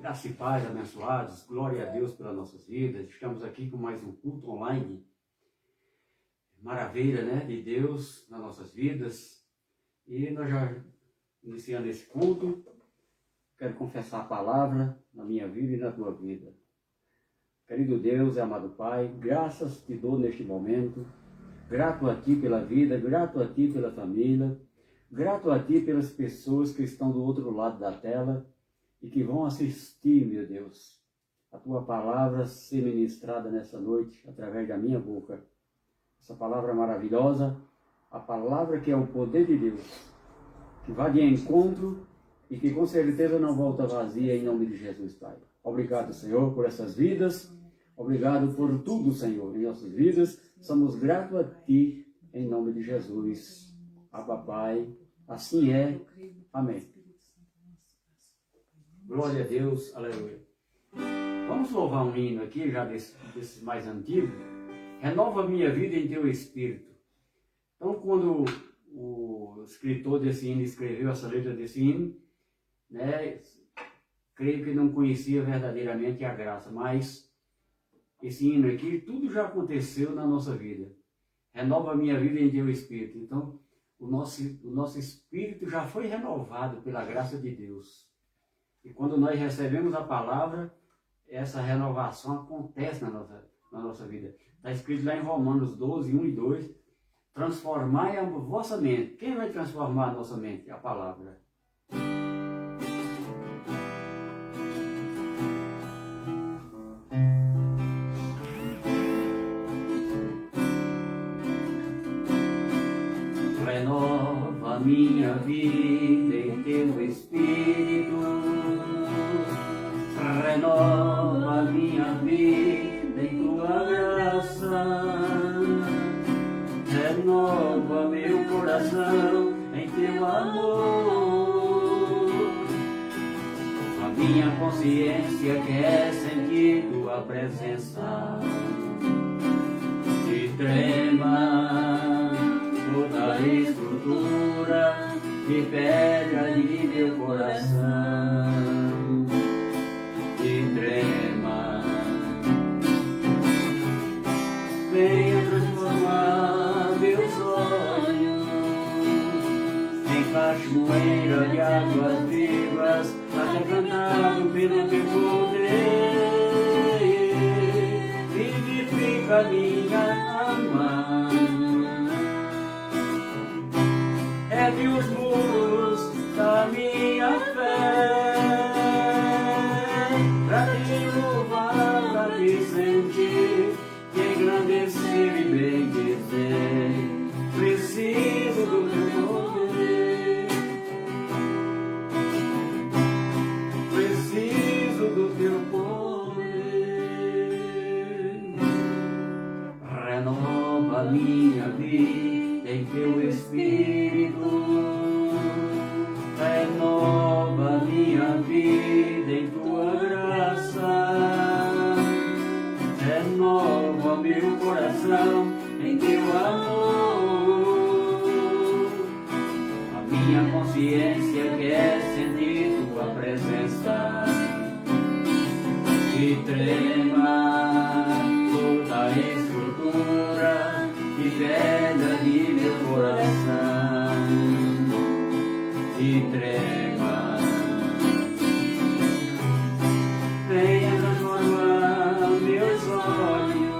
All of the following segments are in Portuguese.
Graça e paz, abençoados, glória a Deus pelas nossas vidas. Estamos aqui com mais um culto online. Maravilha, né, de Deus nas nossas vidas. E nós já iniciando esse culto, quero confessar a palavra na minha vida e na tua vida. Querido Deus e amado Pai, graças te dou neste momento. Grato a Ti pela vida, grato a Ti pela família, grato a Ti pelas pessoas que estão do outro lado da tela e que vão assistir, meu Deus, a Tua palavra ser ministrada nessa noite através da minha boca. Essa palavra maravilhosa, a palavra que é o poder de Deus, que vai de encontro e que com certeza não volta vazia, em nome de Jesus, Pai. Obrigado, Senhor, por essas vidas. Obrigado por tudo, Senhor, em nossas vidas. Somos gratos a Ti, em nome de Jesus. Abba, Pai. Assim é. Amém. Glória a Deus. Aleluia. Vamos louvar um hino aqui, já desses mais antigos. Renova minha vida em Teu Espírito. Então, quando o escritor desse hino escreveu essa letra desse hino, né, creio que não conhecia verdadeiramente a graça, mas esse hino aqui, tudo já aconteceu na nossa vida. Renova a minha vida em Teu Espírito. Então, o nosso espírito já foi renovado pela graça de Deus. E quando nós recebemos a palavra, essa renovação acontece na nossa vida. Está escrito lá em Romanos 12, 1 e 2, transformai a vossa mente. Quem vai transformar a nossa mente? A palavra. Renova minha vida em Teu Espírito, renova minha vida em Tua graça, renova meu coração em Teu amor. A minha consciência quer sentir Tua presença e trema toda a estrutura de pedra de meu coração, e trema. Venha transformar meus sonhos em cachoeira de águas vivas, arrebentado pelo Teu poder. Vivifica minha alma, ergue os muros da minha fé, pra Te louvar, pra Te sentir, Te engrandecer e bem dizer. Preciso do Teu poder, preciso do Teu poder. Renova minha vida em Teu Espírito, renova minha vida em Tua graça, renova meu coração em Teu amor. A minha consciência quer sentir Tua presença e trema toda a estrutura de pedra de meu coração, e trema. Venha transformar meus olhos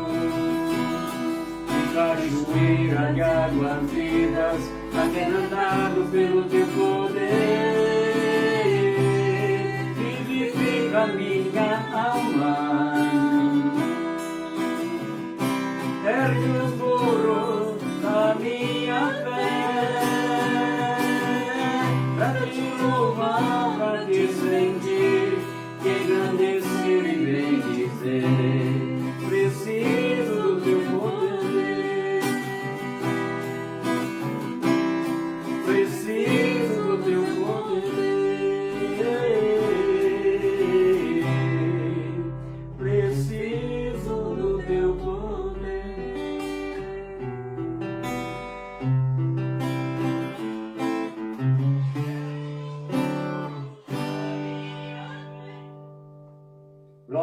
em cachoeira de águas vivas, aquebrantado pelo Teu poder. Vivifica minha alma, ergue os muros da minha fé, pra Te louvar, pra Te sentir, Te engrandecer e bem dizer. Preciso do Teu poder, preciso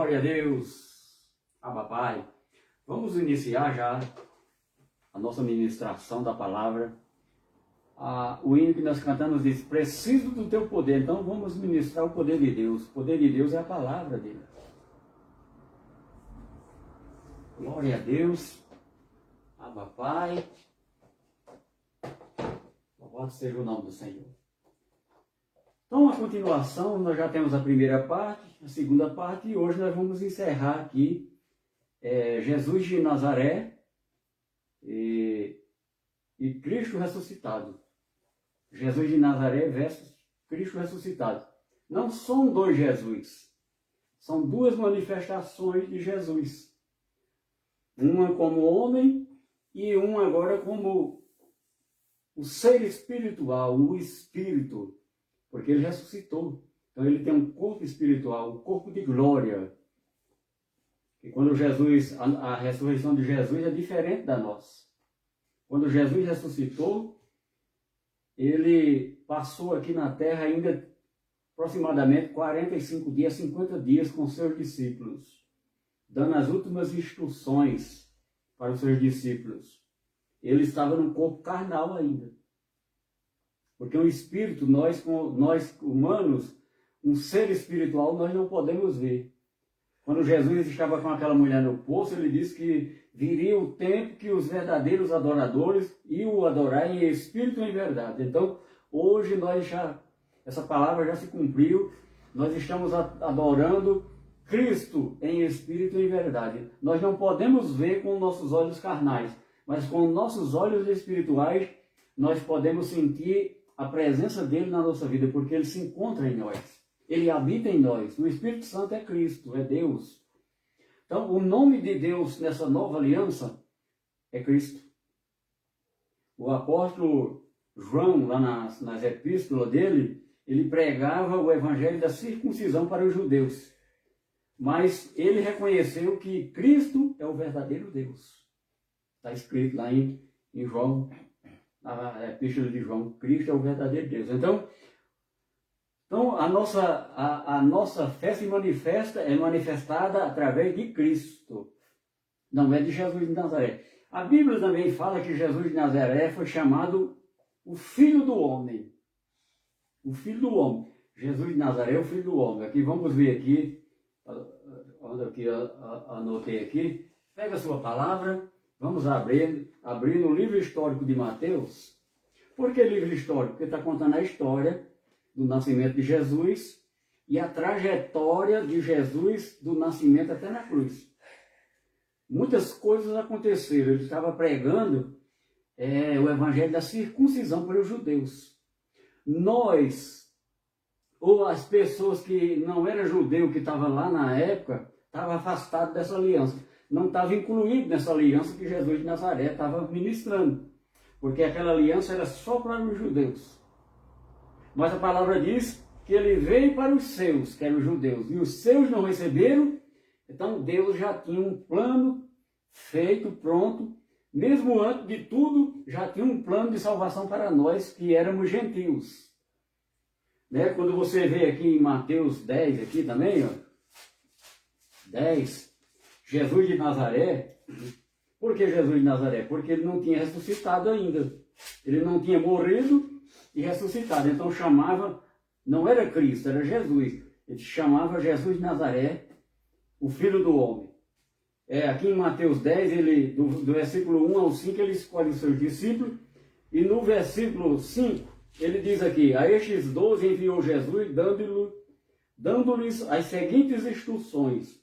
Glória a Deus. Abba Pai. Vamos iniciar já a nossa ministração da palavra. O hino que nós cantamos diz: preciso do teu poder. Então vamos ministrar o poder de Deus. O poder de Deus é a palavra dele. Glória a Deus. Abba Pai. Louvado seja o nome do Senhor. Então, a continuação, nós já temos a primeira parte, a segunda parte, e hoje nós vamos encerrar aqui Jesus de Nazaré e Cristo ressuscitado. Jesus de Nazaré versus Cristo ressuscitado. Não são dois Jesus, são duas manifestações de Jesus. Uma como homem e uma agora como o ser espiritual, o Espírito. Porque ele ressuscitou. Então ele tem um corpo espiritual, um corpo de glória. E quando Jesus, a ressurreição de Jesus é diferente da nossa. Quando Jesus ressuscitou, ele passou aqui na terra ainda aproximadamente 45 dias, 50 dias com seus discípulos, dando as últimas instruções para os seus discípulos. Ele estava num corpo carnal ainda. Porque o espírito, nós humanos, um ser espiritual, nós não podemos ver. Quando Jesus estava com aquela mulher no poço, ele disse que viria o tempo que os verdadeiros adoradores iam o adorar em espírito e em verdade. Então, hoje essa palavra já se cumpriu, nós estamos adorando Cristo em espírito e em verdade. Nós não podemos ver com nossos olhos carnais, mas com nossos olhos espirituais, nós podemos sentir a presença dele na nossa vida, porque ele se encontra em nós. Ele habita em nós. O Espírito Santo é Cristo, é Deus. Então, o nome de Deus nessa nova aliança é Cristo. O apóstolo João, lá nas epístolas dele, ele pregava o evangelho da circuncisão para os judeus. Mas ele reconheceu que Cristo é o verdadeiro Deus. Está escrito lá em João, na epístola de João, Cristo é o verdadeiro Deus. Então a nossa fé é manifestada através de Cristo, não é de Jesus de Nazaré. A Bíblia também fala que Jesus de Nazaré foi chamado o Filho do Homem. O Filho do Homem. Jesus de Nazaré é o Filho do Homem. Aqui vamos ver aqui, onde aqui anotei aqui. Pega a sua palavra. Vamos abrir no livro histórico de Mateus. Por que livro histórico? Porque está contando a história do nascimento de Jesus e a trajetória de Jesus do nascimento até na cruz. Muitas coisas aconteceram. Ele estava pregando o evangelho da circuncisão para os judeus. Nós, ou as pessoas que não eram judeus, que estavam lá na época, estavam afastados dessa aliança. Não estava incluído nessa aliança que Jesus de Nazaré estava ministrando. Porque aquela aliança era só para os judeus. Mas a palavra diz que ele veio para os seus, que eram os judeus. E os seus não receberam. Então Deus já tinha um plano feito, pronto. Mesmo antes de tudo, já tinha um plano de salvação para nós, que éramos gentios. Né? Quando você vê aqui em Mateus 10, aqui também, ó, 10... Jesus de Nazaré. Por que Jesus de Nazaré? Porque ele não tinha ressuscitado ainda. Ele não tinha morrido e ressuscitado. Então chamava, não era Cristo, era Jesus. Ele chamava Jesus de Nazaré, o Filho do Homem. Aqui em Mateus 10, do versículo 1 ao 5, ele escolhe os seus discípulos. E no versículo 5, ele diz aqui: a estes 12 enviou Jesus, dando-lhes as seguintes instruções: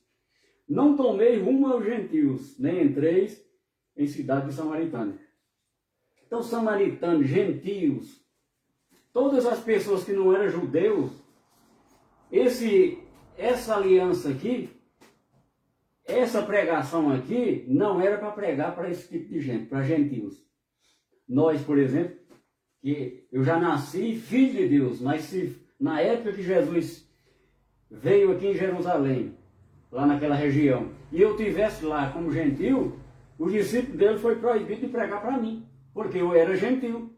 não tomei rumo aos gentios, nem entreis em cidade samaritana. Então, samaritanos, gentios, todas as pessoas que não eram judeus, essa aliança aqui, essa pregação aqui, não era para pregar para esse tipo de gente, para gentios. Nós, por exemplo, que eu já nasci filho de Deus, mas na época que Jesus veio aqui em Jerusalém, lá naquela região, e eu estivesse lá como gentil, os discípulos dele foi proibido de pregar para mim, porque eu era gentil.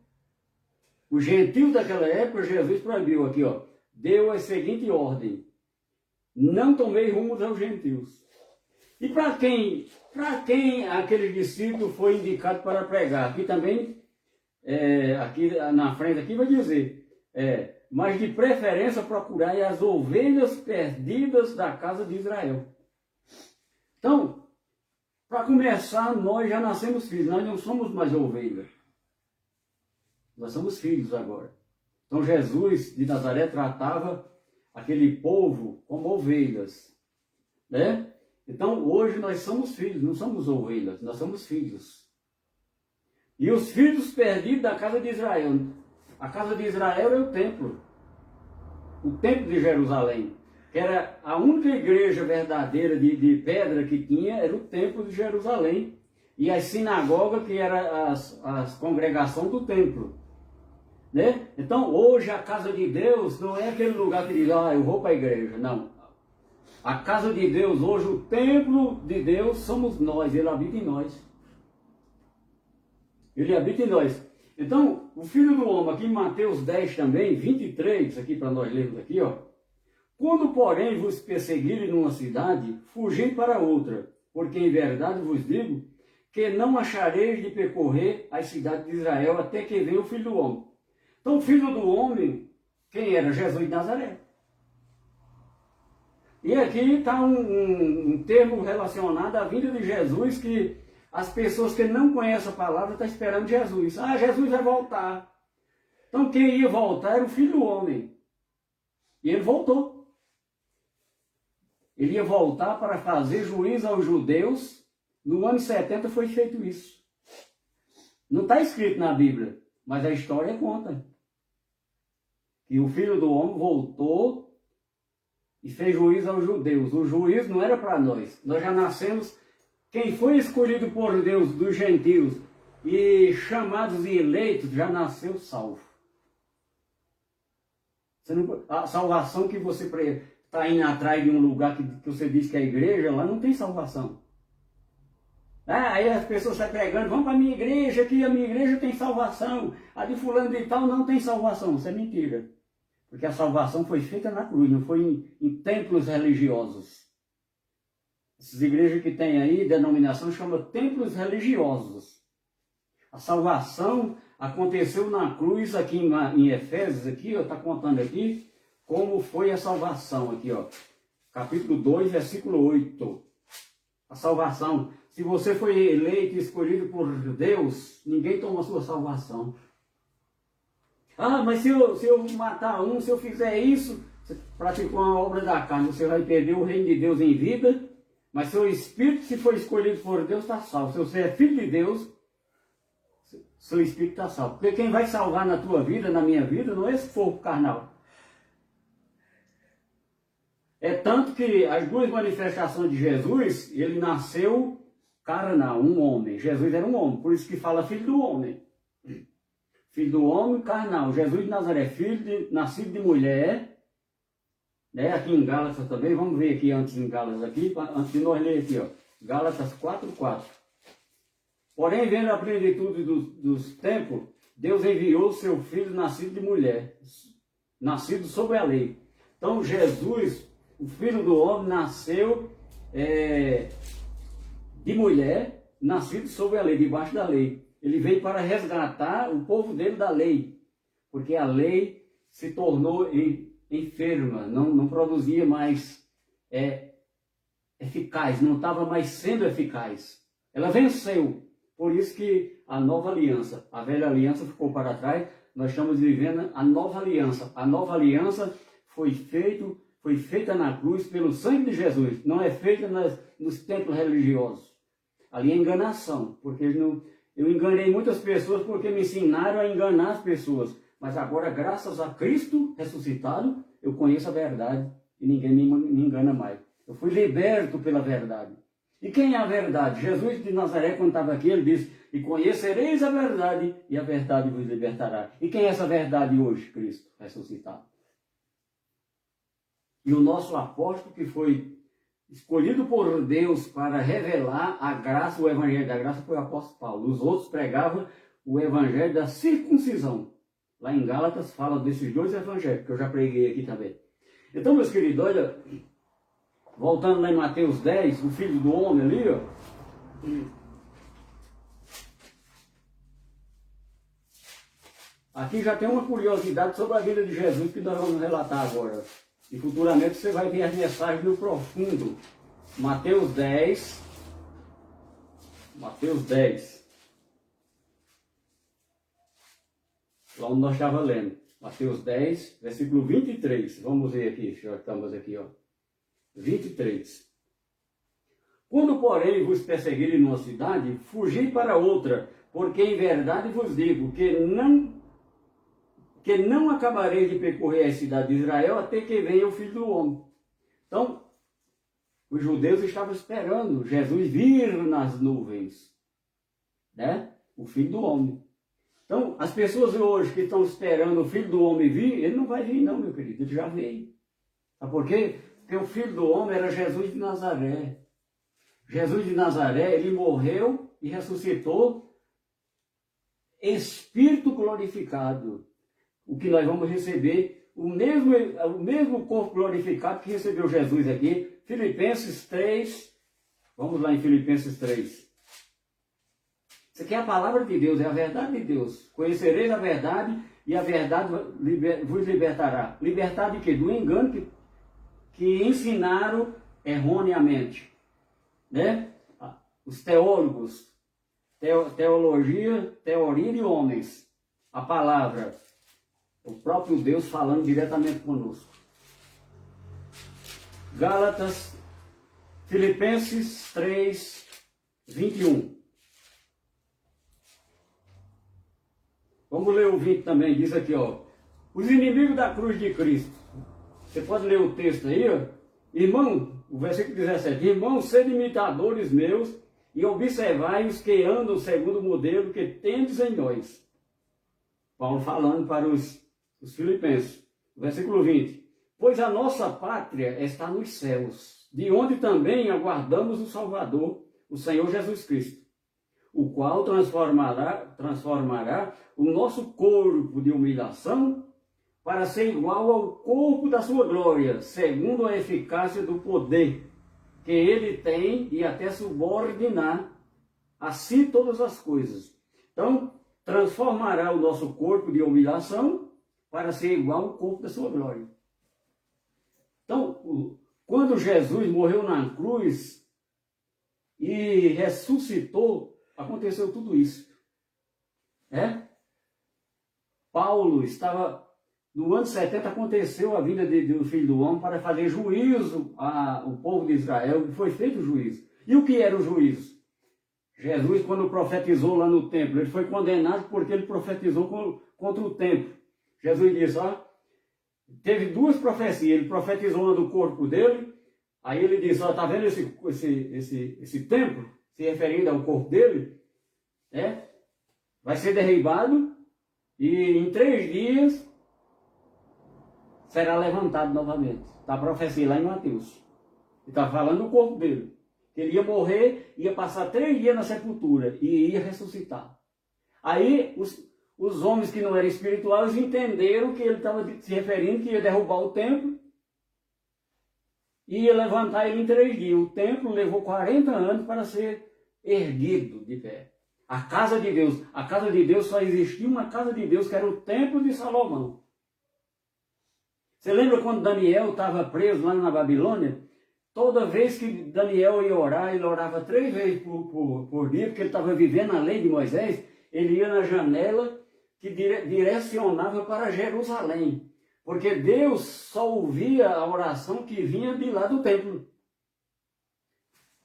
Os gentios daquela época, Jesus proibiu aqui, ó, deu a seguinte ordem: não tomei rumos aos gentios. E para quem aquele discípulo foi indicado para pregar? Aqui também, aqui na frente aqui vai dizer, mas de preferência procurai as ovelhas perdidas da casa de Israel. Então, para começar, nós já nascemos filhos, nós não somos mais ovelhas. Nós somos filhos agora. Então Jesus de Nazaré tratava aquele povo como ovelhas, né? Então hoje nós somos filhos, não somos ovelhas, nós somos filhos. E os filhos perdidos da casa de Israel. A casa de Israel é o templo de Jerusalém, que era a única igreja verdadeira de pedra que tinha, era o templo de Jerusalém. E as sinagogas, que era as congregações do templo. Né? Então, hoje a casa de Deus não é aquele lugar que diz, eu vou para a igreja. Não. A casa de Deus, hoje o templo de Deus somos nós, Ele habita em nós. Ele habita em nós. Então, o Filho do Homem, aqui em Mateus 10 também, 23, aqui para nós lermos aqui, ó. Quando, porém, vos perseguirem numa cidade, fugi para outra, porque em verdade vos digo que não achareis de percorrer as cidades de Israel até que venha o Filho do Homem. Então, o Filho do Homem, quem era? Jesus de Nazaré. E aqui está um termo relacionado à vinda de Jesus, que as pessoas que não conhecem a palavra estão esperando Jesus. Jesus vai voltar. Então, quem ia voltar era o Filho do Homem. E ele voltou. Ele ia voltar para fazer juízo aos judeus. No ano 70 foi feito isso. Não está escrito na Bíblia, mas a história conta. E o Filho do Homem voltou e fez juízo aos judeus. O juízo não era para nós. Nós já nascemos. Quem foi escolhido por Deus dos gentios e chamados e eleitos já nasceu salvo. A salvação que você está indo atrás de um lugar que você diz que é igreja, lá não tem salvação. Aí as pessoas estão pregando, vamos para a minha igreja, que a minha igreja tem salvação. A de fulano de tal não tem salvação. Isso é mentira. Porque a salvação foi feita na cruz, não foi em templos religiosos. Essas igrejas que tem aí, denominação, chama templos religiosos. A salvação aconteceu na cruz, aqui em Efésios, aqui, está contando aqui, como foi a salvação, aqui, ó. Capítulo 2, versículo 8. A salvação. Se você foi eleito e escolhido por Deus, ninguém toma a sua salvação. Mas se eu matar um, se eu fizer isso, você praticou uma obra da carne, você vai perder o reino de Deus em vida, mas seu espírito, se for escolhido por Deus, está salvo. Se você é filho de Deus, seu espírito está salvo. Porque quem vai salvar na tua vida, na minha vida, não é esse fogo carnal. É tanto que as duas manifestações de Jesus, ele nasceu carnal, um homem. Jesus era um homem, por isso que fala filho do homem. Filho do homem carnal. Jesus de Nazaré, nascido de mulher. Né? Aqui em Gálatas também, vamos ver aqui antes em Gálatas aqui, antes de nós ler aqui, ó. Gálatas 4:4. Porém, vendo a plenitude dos tempos, Deus enviou o seu filho nascido de mulher, nascido sob a lei. Então Jesus, o Filho do Homem, nasceu de mulher, nascido sob a lei, debaixo da lei. Ele veio para resgatar o povo dele da lei, porque a lei se tornou enferma, não produzia mais eficaz, não estava mais sendo eficaz. Ela venceu, por isso que a nova aliança, a velha aliança ficou para trás, nós estamos vivendo a nova aliança. A nova aliança foi feita na cruz pelo sangue de Jesus, não é feita nos templos religiosos. Ali é enganação, porque eu enganei muitas pessoas porque me ensinaram a enganar as pessoas. Mas agora, graças a Cristo ressuscitado, eu conheço a verdade e ninguém me engana mais. Eu fui liberto pela verdade. E quem é a verdade? Jesus de Nazaré, quando estava aqui, ele disse, e conhecereis a verdade, e a verdade vos libertará. E quem é essa verdade hoje? Cristo ressuscitado. E o nosso apóstolo, que foi escolhido por Deus para revelar a graça, o evangelho da graça, foi o apóstolo Paulo. Os outros pregavam o evangelho da circuncisão. Lá em Gálatas fala desses dois evangelhos, que eu já preguei aqui também. Então, meus queridos, olha, voltando lá em Mateus 10, o filho do homem ali, ó. Aqui já tem uma curiosidade sobre a vida de Jesus que nós vamos relatar agora. E futuramente você vai ver as mensagens no profundo. Mateus 10. Mateus 10. Lá onde nós estávamos lendo. Mateus 10, versículo 23. Vamos ver aqui, já estamos aqui, ó. 23. Quando, porém, vos perseguirem numa cidade, fugi para outra, porque em verdade vos digo que não acabareis de percorrer a cidade de Israel até que venha o Filho do Homem. Então, os judeus estavam esperando Jesus vir nas nuvens, né? O Filho do Homem. Então, as pessoas hoje que estão esperando o Filho do Homem vir, ele não vai vir não, meu querido, ele já veio. Sabe por quê? Porque o Filho do Homem era Jesus de Nazaré. Jesus de Nazaré, ele morreu e ressuscitou, Espírito glorificado. O que nós vamos receber, o mesmo corpo glorificado que recebeu Jesus aqui. Filipenses 3, vamos lá em Filipenses 3. Isso aqui é a palavra de Deus, é a verdade de Deus. Conhecereis a verdade e a verdade vos libertará. Libertar de quê? Do engano que ensinaram erroneamente. Né? Os teólogos, teologia, teoria de homens. A palavra, o próprio Deus falando diretamente conosco. Gálatas, Filipenses 3, 21. Vamos ler o 20 também, diz aqui, ó. Os inimigos da cruz de Cristo. Você pode ler o texto aí, ó. Irmão, o versículo 17. Irmãos, sede imitadores meus e observai os que andam segundo o modelo que tendes em nós. Paulo falando para os filipenses. Versículo 20. Pois a nossa pátria está nos céus, de onde também aguardamos o Salvador, o Senhor Jesus Cristo, o qual transformará o nosso corpo de humilhação para ser igual ao corpo da sua glória, segundo a eficácia do poder que ele tem e até subordinar a si todas as coisas. Então, transformará o nosso corpo de humilhação para ser igual ao corpo da sua glória. Então, quando Jesus morreu na cruz e ressuscitou, aconteceu tudo isso. Paulo estava, no ano 70, aconteceu a vinda do Filho do Homem para fazer juízo ao povo de Israel, e foi feito o juízo. E o que era o juízo? Jesus, quando profetizou lá no templo, ele foi condenado porque ele profetizou contra o templo. Jesus disse, teve duas profecias, ele profetizou uma do corpo dele, aí ele disse, está vendo esse templo, se referindo ao corpo dele, vai ser derribado e em 3 dias será levantado novamente. Está a profecia lá em Mateus. Ele está falando do corpo dele. Que ele ia morrer, ia passar 3 dias na sepultura e ia ressuscitar. Aí os homens que não eram espirituais entenderam que ele estava se referindo que ia derrubar o templo e ia levantar ele em 3 dias. O templo levou 40 anos para ser erguido de pé. A casa de Deus só existia uma casa de Deus, que era o templo de Salomão. Você lembra quando Daniel estava preso lá na Babilônia? Toda vez que Daniel ia orar, ele orava 3 vezes por dia, porque ele estava vivendo a lei de Moisés. Ele ia na janela que direcionava para Jerusalém, porque Deus só ouvia a oração que vinha de lá do templo.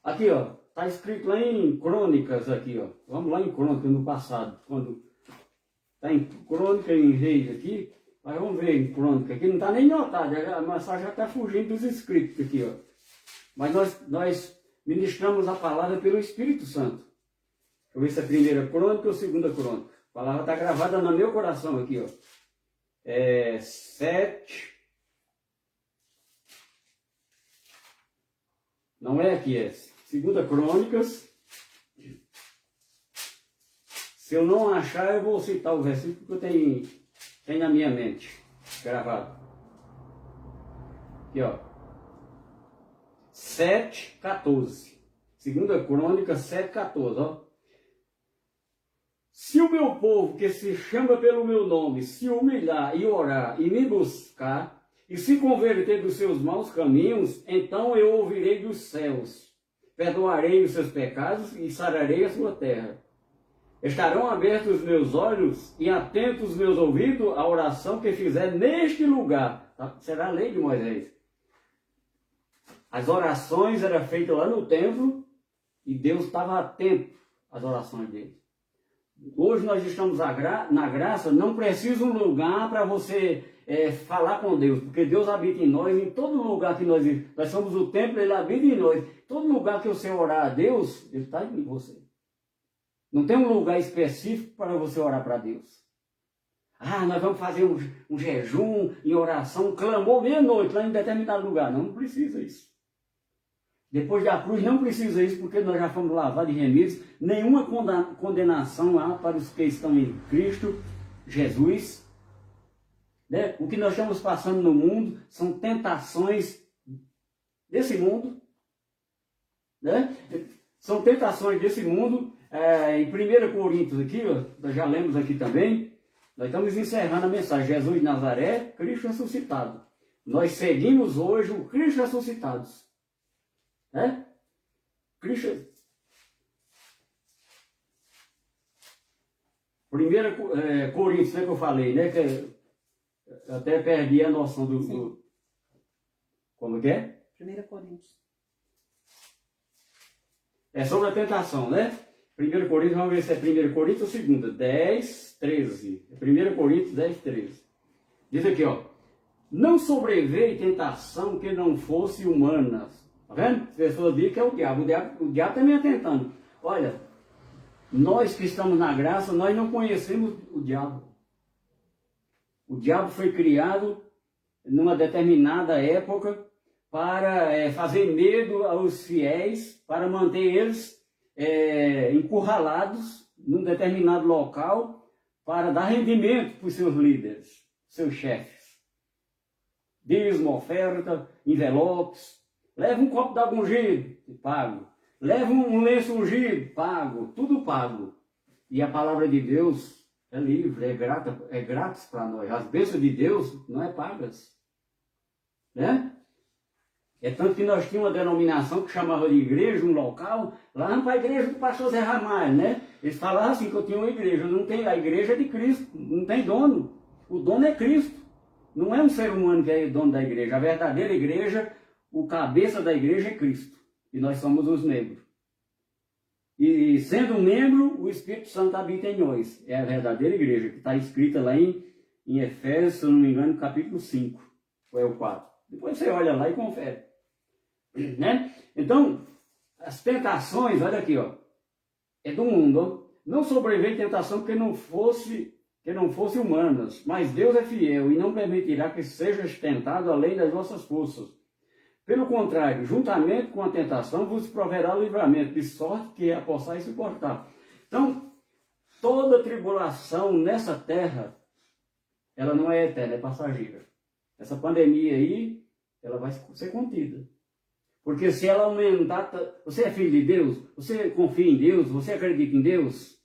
Aqui, ó, está escrito lá em Crônicas, aqui, ó. Vamos lá em Crônicas, no passado, quando está em Crônica, em Reis aqui, mas vamos ver em Crônica, aqui não está nem notado, a mensagem já está fugindo dos escritos aqui, ó. Mas nós ministramos a palavra pelo Espírito Santo. Deixa eu ver se é a primeira crônica ou a segunda crônica. A palavra está gravada no meu coração aqui, ó. 7. Não é aqui, é segunda Crônicas. Se eu não achar, eu vou citar o versículo que eu tenho na minha mente, gravado. Aqui, ó. 7,14. 2 Crônicas 7,14, ó. Se o meu povo, que se chama pelo meu nome, se humilhar e orar e me buscar, e se converter dos seus maus caminhos, então eu ouvirei dos céus, perdoarei os seus pecados e sararei a sua terra. Estarão abertos os meus olhos e atentos os meus ouvidos à oração que fizer neste lugar. Será a lei de Moisés. As orações eram feitas lá no templo e Deus estava atento às orações dele. Hoje nós estamos na graça, não precisa um lugar para você falar com Deus, porque Deus habita em nós, em todo lugar que nós somos o templo, Ele habita em nós. Todo lugar que você orar a Deus, Ele está em você. Não tem um lugar específico para você orar para Deus. Nós vamos fazer um jejum em oração, um clamor meia-noite lá em determinado lugar. Não precisa isso. Depois da cruz não precisa isso, porque nós já fomos lavados e remidos. Nenhuma condenação há para os que estão em Cristo Jesus. Né? O que nós estamos passando no mundo são tentações desse mundo. Né? São tentações desse mundo. Em 1 Coríntios aqui, ó, nós já lemos aqui também, nós estamos encerrando a mensagem. Jesus de Nazaré, Cristo ressuscitado. Nós seguimos hoje o Cristo ressuscitado. Cristo. 1 Coríntios, né, que eu falei, né? Que eu até perdi a noção do como que é? 1 Coríntios. É sobre a tentação, né? 1 Coríntios, vamos ver se é 1 Coríntios ou 2, 10, 13. 1 Coríntios 10, 13. Diz aqui, ó. Não sobreveio tentação que não fosse humana. Tá vendo? As pessoas dizem que é o diabo. O diabo também é tentando. Olha, nós que estamos na graça, nós não conhecemos o diabo. O diabo foi criado numa determinada época para fazer medo aos fiéis, para manter eles encurralados num determinado local, para dar rendimento para os seus líderes, seus chefes. Dízimo, oferta, envelopes. Leva um copo d'água ungido, pago. Leva um lenço ungido, pago. Tudo pago. E a palavra de Deus é livre, é grátis para nós. As bênçãos de Deus não é pagas. Né? É tanto que nós tínhamos uma denominação que chamava de igreja, um local, lá para a igreja do pastor Zé Ramalho, né? Eles falavam assim que eu tinha uma igreja. Não tem, a igreja é de Cristo, não tem dono. O dono é Cristo. Não é um ser humano que é dono da igreja. A verdadeira igreja, o cabeça da igreja é Cristo. E nós somos os membros. E sendo membro, o Espírito Santo habita em nós. É a verdadeira igreja, que está escrita lá em Efésios, se eu não me engano, capítulo 5. Ou é o 4. Depois você olha lá e confere. Né? Então, as tentações, olha aqui, ó, é do mundo. Ó. Não sobreveio tentação que não fosse humanas, mas Deus é fiel e não permitirá que sejas tentado além das vossas forças. Pelo contrário, juntamente com a tentação vos proverá livramento, de sorte que a possais suportar. Então, toda tribulação nessa terra, ela não é eterna, é passageira. Essa pandemia aí, ela vai ser contida. Porque se ela aumentar... Você é filho de Deus? Você confia em Deus? Você acredita em Deus?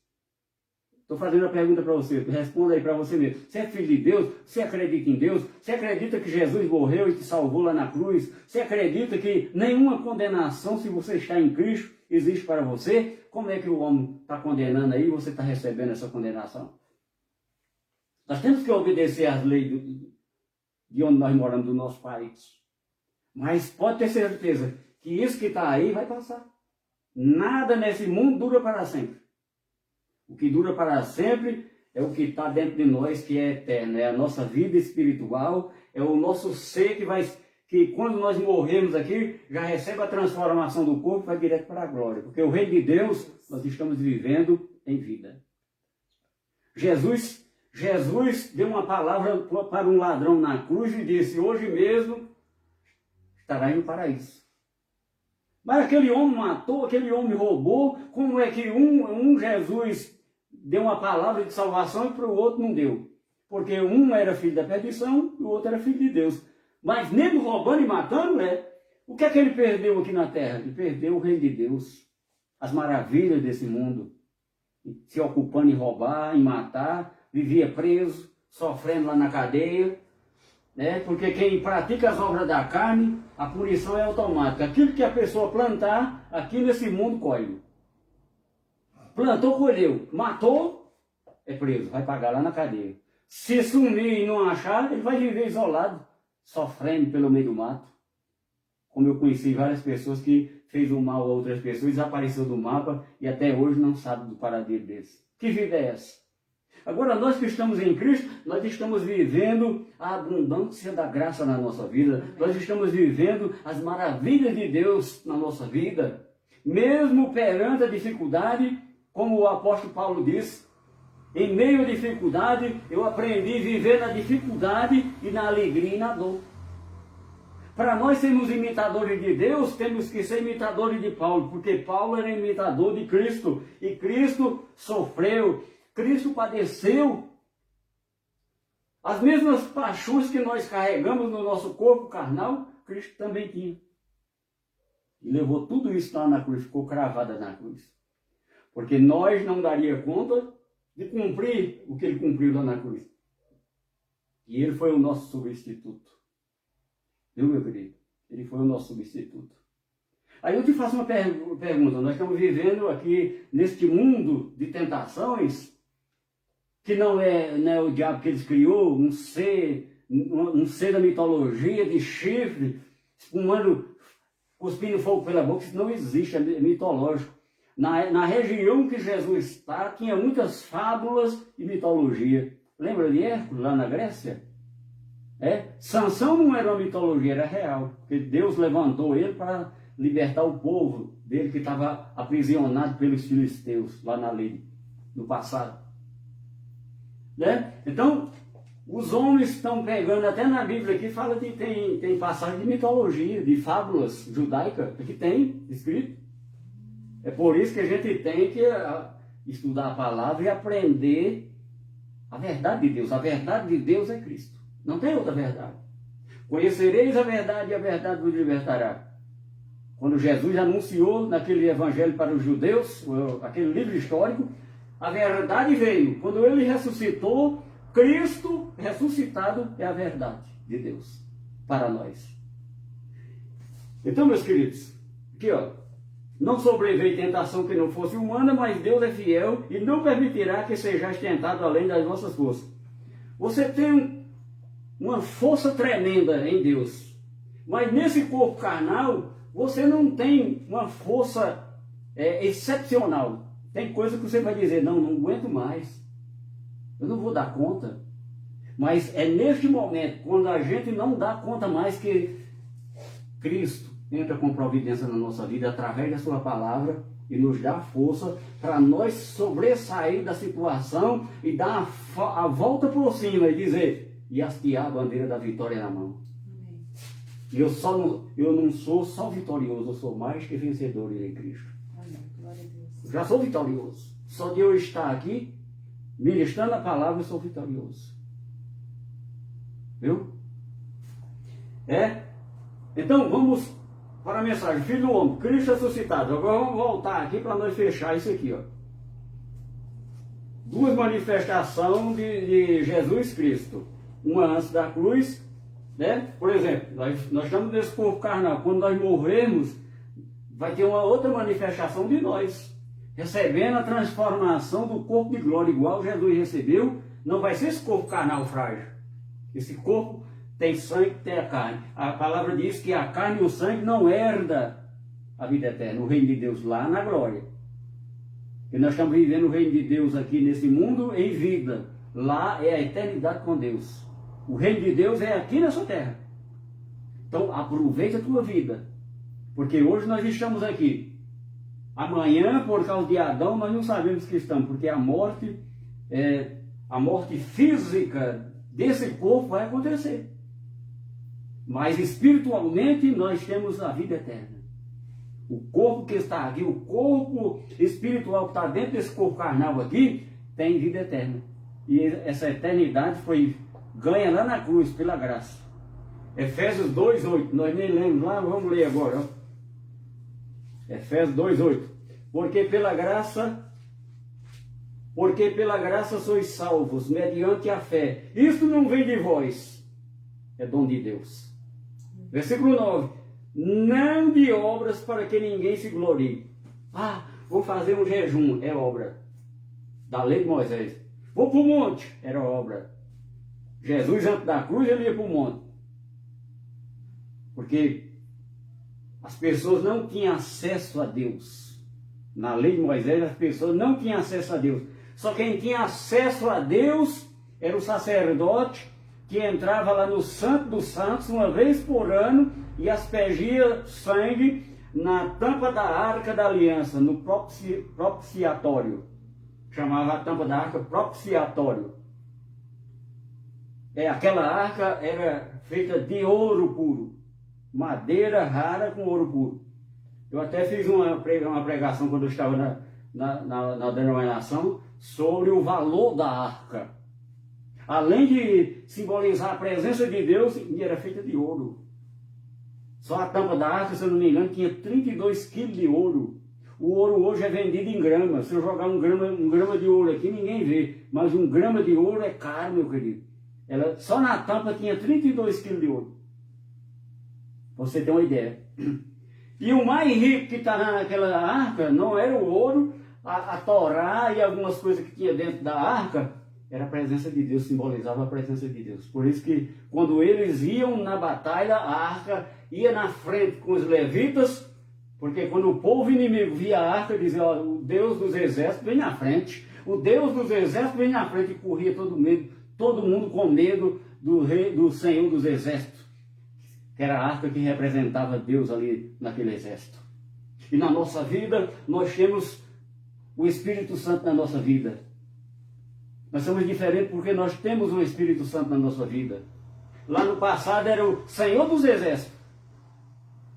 Estou fazendo a pergunta para você. Responda aí para você mesmo. Você é filho de Deus? Você acredita em Deus? Você acredita que Jesus morreu e te salvou lá na cruz? Você acredita que nenhuma condenação, se você está em Cristo, existe para você? Como é que o homem está condenando aí e você está recebendo essa condenação? Nós temos que obedecer às leis de onde nós moramos, do nosso país. Mas pode ter certeza que isso que está aí vai passar. Nada nesse mundo dura para sempre. O que dura para sempre é o que está dentro de nós, que é eterno. É a nossa vida espiritual, é o nosso ser que quando nós morremos aqui, já recebe a transformação do corpo e vai direto para a glória. Porque o reino de Deus, nós estamos vivendo em vida. Jesus deu uma palavra para um ladrão na cruz e disse, hoje mesmo estará no paraíso. Mas aquele homem matou, aquele homem roubou, como é que um Jesus deu uma palavra de salvação e para o outro não deu? Porque um era filho da perdição e o outro era filho de Deus. Mas mesmo roubando e matando, O que é que ele perdeu aqui na terra? Ele perdeu o reino de Deus, as maravilhas desse mundo, se ocupando em roubar, em matar, vivia preso, sofrendo lá na cadeia, né? Porque quem pratica as obras da carne, a punição é automática. Aquilo que a pessoa plantar, aqui nesse mundo colhe. Plantou, colheu. Matou, é preso, vai pagar lá na cadeia. Se sumir e não achar, ele vai viver isolado, sofrendo pelo meio do mato. Como eu conheci várias pessoas que fez o mal a outras pessoas, desapareceu do mapa e até hoje não sabe do paradeiro desse. Que vida é essa? Agora, nós que estamos em Cristo, nós estamos vivendo a abundância da graça na nossa vida. Nós estamos vivendo as maravilhas de Deus na nossa vida. Mesmo perante a dificuldade, como o apóstolo Paulo diz, em meio à dificuldade, eu aprendi a viver na dificuldade e na alegria e na dor. Para nós sermos imitadores de Deus, temos que ser imitadores de Paulo, porque Paulo era imitador de Cristo, e Cristo sofreu, Cristo padeceu as mesmas paixões que nós carregamos no nosso corpo carnal, Cristo também tinha. E levou tudo isso lá na cruz, ficou cravada na cruz. Porque nós não daria conta de cumprir o que ele cumpriu lá na cruz. E ele foi o nosso substituto. Viu, meu querido? Ele foi o nosso substituto. Aí eu te faço uma pergunta. Nós estamos vivendo aqui neste mundo de tentações, que não é o diabo que eles criou, um ser da mitologia, de chifre, espumando, cuspindo fogo pela boca. Isso não existe, é mitológico. Na região que Jesus está, tinha muitas fábulas e mitologia. Lembra de Hércules, lá na Grécia? Sansão não era uma mitologia, era real. Porque Deus levantou ele para libertar o povo dele que estava aprisionado pelos filisteus, lá na lei, no passado. Então, os homens estão pegando, até na Bíblia aqui, fala que tem passagem de mitologia, de fábulas judaicas, que tem escrito. É por isso que a gente tem que estudar a palavra e aprender a verdade de Deus. A verdade de Deus é Cristo. Não tem outra verdade. Conhecereis a verdade e a verdade vos libertará. Quando Jesus anunciou naquele evangelho para os judeus, aquele livro histórico, a verdade veio. Quando ele ressuscitou, Cristo ressuscitado é a verdade de Deus para nós. Então, meus queridos, aqui ó, não sobreveio tentação que não fosse humana, mas Deus é fiel e não permitirá que sejais tentado além das vossas forças. Você tem uma força tremenda em Deus, mas nesse corpo carnal, você não tem uma força excepcional. Tem coisa que você vai dizer, não aguento mais, eu não vou dar conta. Mas é neste momento, quando a gente não dá conta mais, que Cristo entra com providência na nossa vida através da sua palavra e nos dá força para nós sobressair da situação e dar a volta por cima e dizer, e hastear a bandeira da vitória na mão. Amém. E eu não sou só vitorioso, eu sou mais que vencedor em Cristo. Amém. Glória a Deus. Eu já sou vitorioso. Só de eu estar aqui, ministrando a palavra, eu sou vitorioso. Viu? Então vamos para a mensagem. Filho do homem, Cristo ressuscitado. Agora vamos voltar aqui para nós fechar isso aqui, ó. Duas manifestações de Jesus Cristo. Uma antes da cruz, né? Por exemplo, nós estamos nesse corpo carnal. Quando nós morrermos, vai ter uma outra manifestação de nós, recebendo a transformação do corpo de glória, igual Jesus recebeu. Não vai ser esse corpo carnal frágil. Esse corpo tem sangue, tem a carne. A palavra diz que a carne e o sangue não herda a vida eterna, o reino de Deus lá na glória. E nós estamos vivendo o reino de Deus aqui nesse mundo em vida. Lá é a eternidade com Deus. O reino de Deus é aqui nessa terra. Então aproveita a tua vida. Porque hoje nós estamos aqui. Amanhã, por causa de Adão, nós não sabemos que estamos. Porque a morte física desse corpo vai acontecer. Mas espiritualmente nós temos a vida eterna. O corpo que está aqui, o corpo espiritual que está dentro desse corpo carnal aqui, tem vida eterna. E essa eternidade foi ganha lá na cruz pela graça. Efésios 2:8. Nós nem lemos lá, vamos ler agora. Ó. Efésios 2:8. Porque pela graça sois salvos, mediante a fé. Isto não vem de vós, é dom de Deus. Versículo 9. Não de obras para que ninguém se glorie. Ah, vou fazer um jejum, é obra da lei de Moisés. Vou para o monte, era obra. Jesus, antes da cruz, ele ia para o monte. Porque as pessoas não tinham acesso a Deus. Na lei de Moisés, as pessoas não tinham acesso a Deus. Só quem tinha acesso a Deus era o sacerdote, que entrava lá no Santo dos Santos uma vez por ano e aspergia sangue na tampa da arca da aliança, no propiciatório. Chamava a tampa da arca propiciatório. Aquela arca era feita de ouro puro, madeira rara com ouro puro. Eu até fiz uma pregação quando eu estava na denominação sobre o valor da arca. Além de simbolizar a presença de Deus, era feita de ouro. Só a tampa da arca, se eu não me engano, tinha 32 quilos de ouro. O ouro hoje é vendido em grama. Se eu jogar um grama de ouro aqui, ninguém vê. Mas 1 grama de ouro é caro, meu querido. Ela, só na tampa tinha 32 quilos de ouro. Pra você ter uma ideia. E o mais rico que estava naquela arca não era o ouro, a Torá e algumas coisas que tinha dentro da arca. Era a presença de Deus, simbolizava a presença de Deus. Por isso que quando eles iam na batalha, a arca ia na frente com os levitas, porque quando o povo inimigo via a arca, dizia, ó, o Deus dos exércitos vem na frente. O Deus dos exércitos vem na frente, e corria todo mundo com medo do Senhor dos exércitos, que era a arca que representava Deus ali naquele exército. E na nossa vida, nós temos o Espírito Santo na nossa vida. Nós somos diferentes porque nós temos o Espírito Santo na nossa vida. Lá no passado era o Senhor dos exércitos.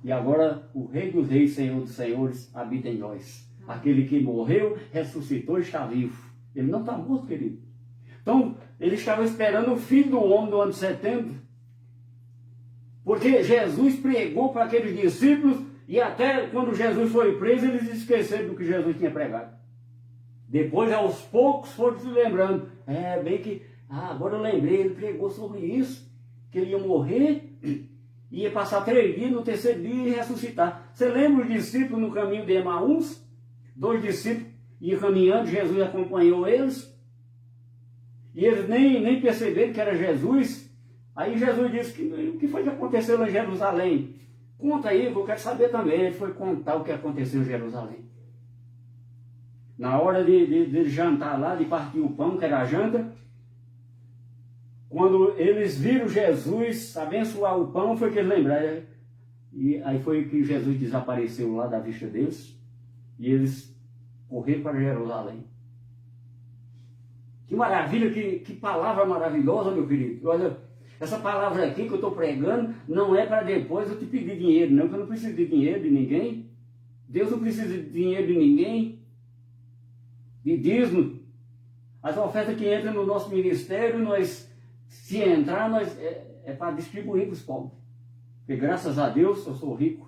E agora o Rei dos reis, Senhor dos senhores, habita em nós. Aquele que morreu, ressuscitou e está vivo. Ele não está morto, querido. Então, ele estava esperando o Filho do Homem do ano de setembro. Porque Jesus pregou para aqueles discípulos e até quando Jesus foi preso, eles esqueceram do que Jesus tinha pregado. Depois, aos poucos, foram se lembrando. Bem que, agora eu lembrei, ele pregou sobre isso, que ele ia morrer, ia passar 3 dias, no terceiro dia ia ressuscitar. Você lembra os discípulos no caminho de Emaús? 2 discípulos iam caminhando, Jesus acompanhou eles, e eles nem perceberam que era Jesus. Aí Jesus disse, o que foi que aconteceu lá em Jerusalém? Conta aí, que eu quero saber também. Ele foi contar o que aconteceu em Jerusalém. Na hora de jantar lá, de partir o pão, que era a janta, quando eles viram Jesus abençoar o pão, foi que eles lembraram. E aí foi que Jesus desapareceu lá da vista deles, e eles correram para Jerusalém. Que maravilha, que palavra maravilhosa, meu querido. Olha, essa palavra aqui que eu estou pregando não é para depois eu te pedir dinheiro, não, que eu não preciso de dinheiro de ninguém. Deus não precisa de dinheiro de ninguém. De dízimo. As ofertas que entram no nosso ministério, se entrar, é para distribuir para os pobres. Porque graças a Deus eu sou rico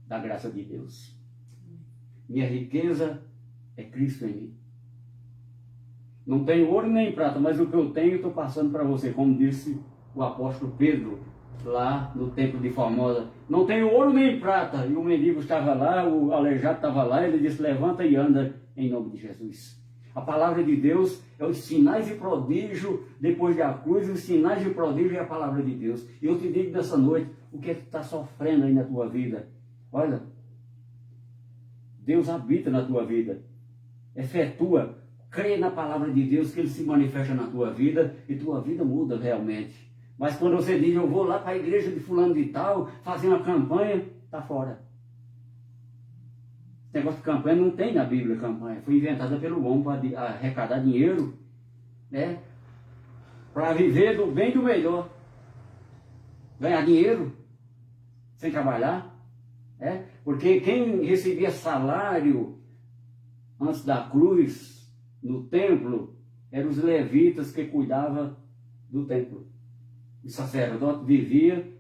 da graça de Deus. Minha riqueza é Cristo em mim. Não tenho ouro nem prata, mas o que eu tenho estou passando para você, como disse o apóstolo Pedro lá no templo de Formosa. Não tenho ouro nem prata. E o mendigo estava lá, o aleijado estava lá, ele disse, levanta e anda em nome de Jesus. A palavra de Deus é os sinais e prodígio depois da cruz, os sinais e prodígio é a palavra de Deus. E eu te digo nessa noite, o que é que tu está sofrendo aí na tua vida? Olha, Deus habita na tua vida. É fé tua. Crê na palavra de Deus que Ele se manifesta na tua vida e tua vida muda realmente. Mas quando você diz, eu vou lá para a igreja de fulano de tal, fazer uma campanha, está fora. Esse negócio de campanha não tem na Bíblia campanha. Foi inventada pelo homem para arrecadar dinheiro, né? Para viver do bem e do melhor. Ganhar dinheiro sem trabalhar. Porque quem recebia salário antes da cruz, no templo, eram os levitas que cuidavam do templo. O sacerdote vivia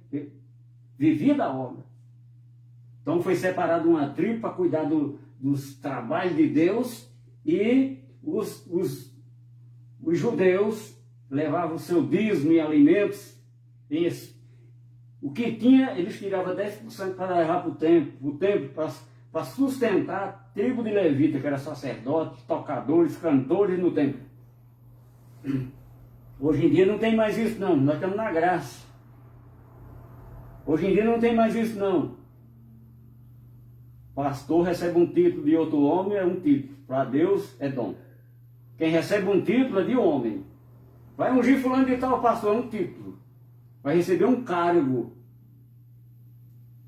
da obra. Então foi separado uma tribo para cuidar dos trabalhos de Deus, e os judeus levavam o seu dízimo em alimentos. O que tinha, eles tiravam 10% para levar para o templo para sustentar a tribo de levita, que era sacerdotes, tocadores, cantores no templo. Hoje em dia não tem mais isso não, nós estamos na graça. Hoje em dia não tem mais isso não. Pastor recebe um título de outro homem, é um título. Para Deus é dom. Quem recebe um título é de homem. Vai ungir fulano de tal, pastor, é um título. Vai receber um cargo.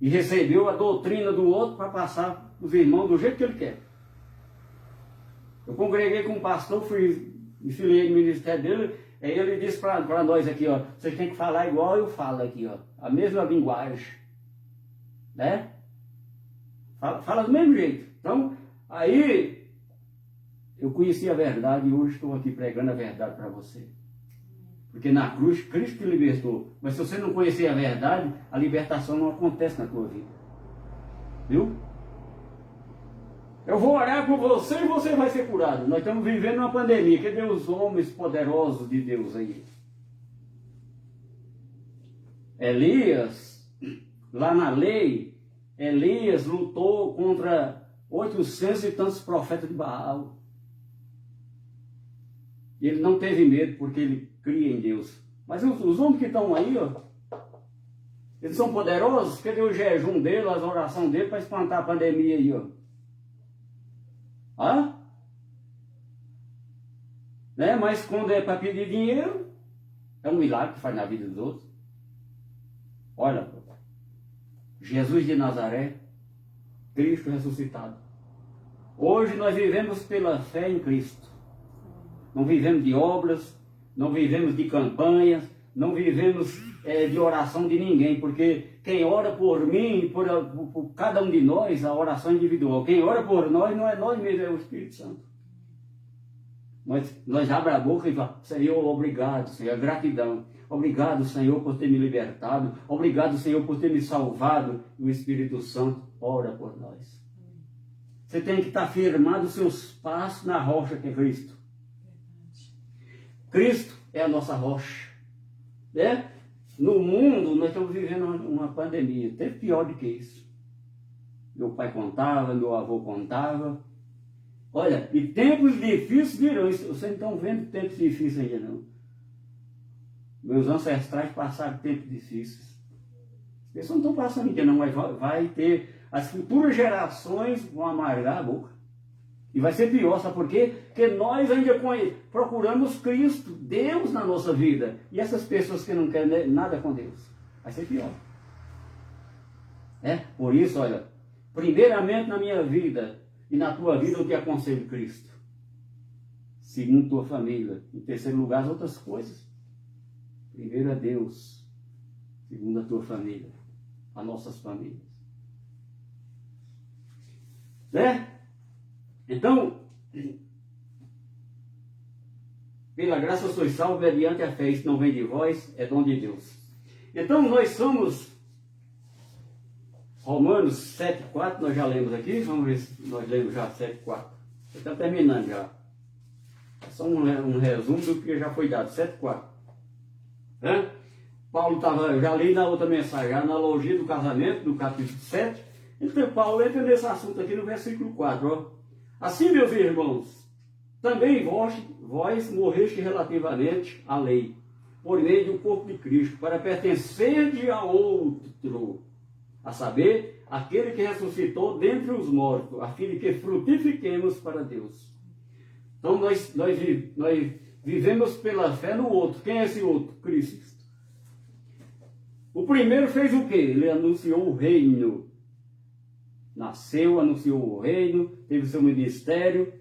E recebeu a doutrina do outro para passar para os irmãos do jeito que ele quer. Eu congreguei com um pastor, me filiei no ministério dele, aí ele disse para nós aqui, ó, vocês têm que falar igual eu falo aqui, ó, a mesma linguagem. Né? Fala do mesmo jeito. Então, aí eu conheci a verdade e hoje estou aqui pregando a verdade para você. Porque na cruz, Cristo te libertou. Mas se você não conhecer a verdade, a libertação não acontece na tua vida. Viu? Eu vou orar por você e você vai ser curado. Nós estamos vivendo uma pandemia. Cadê os homens poderosos de Deus aí? Elias, lá na lei, Elias lutou contra 800 e tantos profetas de Baal. E ele não teve medo porque ele cria em Deus. Mas os homens que estão aí, ó, eles são poderosos. Cadê o jejum dele, as orações dele para espantar a pandemia aí, ó? Hã? Né? Mas quando é para pedir dinheiro, é um milagre que faz na vida dos outros. Olha, Jesus de Nazaré, Cristo ressuscitado. Hoje nós vivemos pela fé em Cristo. Não vivemos de obras, não vivemos de campanhas, não vivemos de oração de ninguém, porque quem ora por mim, por cada um de nós, a oração individual. Quem ora por nós não é nós mesmos, é o Espírito Santo. Nós abre a boca e fala, Senhor, obrigado, Senhor, gratidão. Obrigado, Senhor, por ter me libertado. Obrigado, Senhor, por ter me salvado. E o Espírito Santo ora por nós. Você tem que estar firmado os seus passos na rocha que é Cristo. Cristo é a nossa rocha. Né? No mundo, nós estamos vivendo uma pandemia. Teve pior do que isso. Meu pai contava, meu avô contava. Olha, e tempos difíceis virão. Vocês não estão vendo tempos difíceis ainda não. Meus ancestrais passaram tempos difíceis. Eles não estão passando ainda não, mas vai ter... As futuras gerações vão amargar a boca. E vai ser pior, sabe por quê? Porque nós ainda procuramos Cristo, Deus na nossa vida. E essas pessoas que não querem nada com Deus, vai ser pior. Por isso, olha, primeiramente na minha vida e na tua vida eu te aconselho Cristo. Segundo tua família. Em terceiro lugar, as outras coisas. Primeiro é Deus. Segundo a tua família. As nossas famílias. Né? Então, pela graça sois salvos mediante a fé. Isso não vem de vós, é dom de Deus. Então, nós somos... Romanos 7,4, nós já lemos aqui. Vamos ver se nós lemos já 7,4. Está terminando já. É só um resumo do que já foi dado. 7,4. Paulo estava... Eu já li na outra mensagem, a analogia do casamento, do capítulo 7. Então, Paulo entra nesse assunto aqui no versículo 4, ó. Assim, meus irmãos, também vós morreste relativamente à lei, por meio do corpo de Cristo, para pertencer a outro, a saber, aquele que ressuscitou dentre os mortos, a fim de que frutifiquemos para Deus. Então, nós vivemos pela fé no outro. Quem é esse outro? Cristo. O primeiro fez o quê? Ele anunciou o reino. Nasceu, anunciou o reino, teve seu ministério,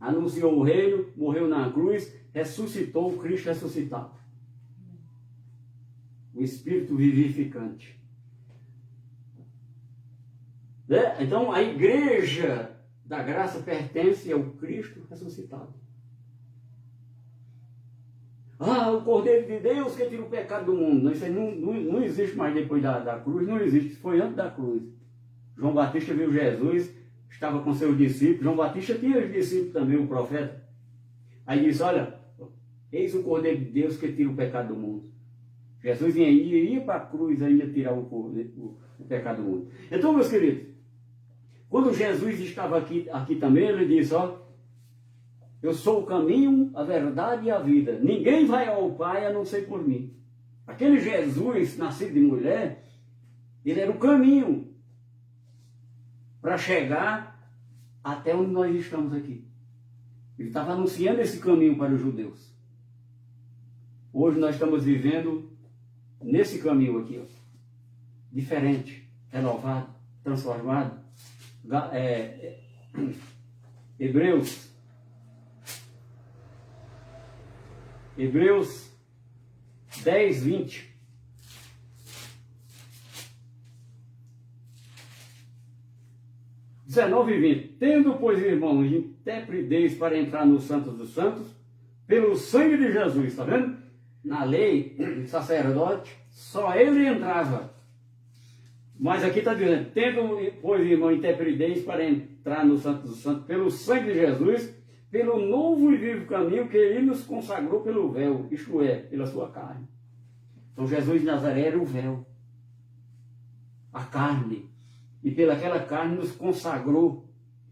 anunciou o reino, morreu na cruz, ressuscitou o Cristo ressuscitado. O Espírito vivificante. Né? Então a igreja da graça pertence ao Cristo ressuscitado. Ah, o Cordeiro de Deus que tira o pecado do mundo. Não, isso aí não existe mais depois da cruz, não existe. Isso foi antes da cruz. João Batista viu Jesus, estava com seus discípulos. João Batista tinha os discípulos também, o profeta. Aí disse, olha, eis o Cordeiro de Deus que tira o pecado do mundo. Jesus ia para a cruz ainda tirar o pecado do mundo. Então, meus queridos, quando Jesus estava aqui também, ele disse, ó, eu sou o caminho, a verdade e a vida. Ninguém vai ao Pai a não ser por mim. Aquele Jesus, nascido de mulher, ele era o caminho para chegar até onde nós estamos aqui. Ele estava anunciando esse caminho para os judeus. Hoje nós estamos vivendo nesse caminho aqui, ó, diferente, renovado, transformado. Hebreus 10, 20. (19 e 20). Tendo, pois, irmãos, intrepidez para entrar no Santos dos Santos, pelo sangue de Jesus, está vendo? Na lei, o sacerdote, só ele entrava. Mas aqui está dizendo, tendo, pois, irmão, intrepidez para entrar no Santos dos Santos, pelo sangue de Jesus, pelo novo e vivo caminho que ele nos consagrou pelo véu, isto é, pela sua carne. Então Jesus de Nazaré era o véu, a carne, e pelaquela carne nos consagrou.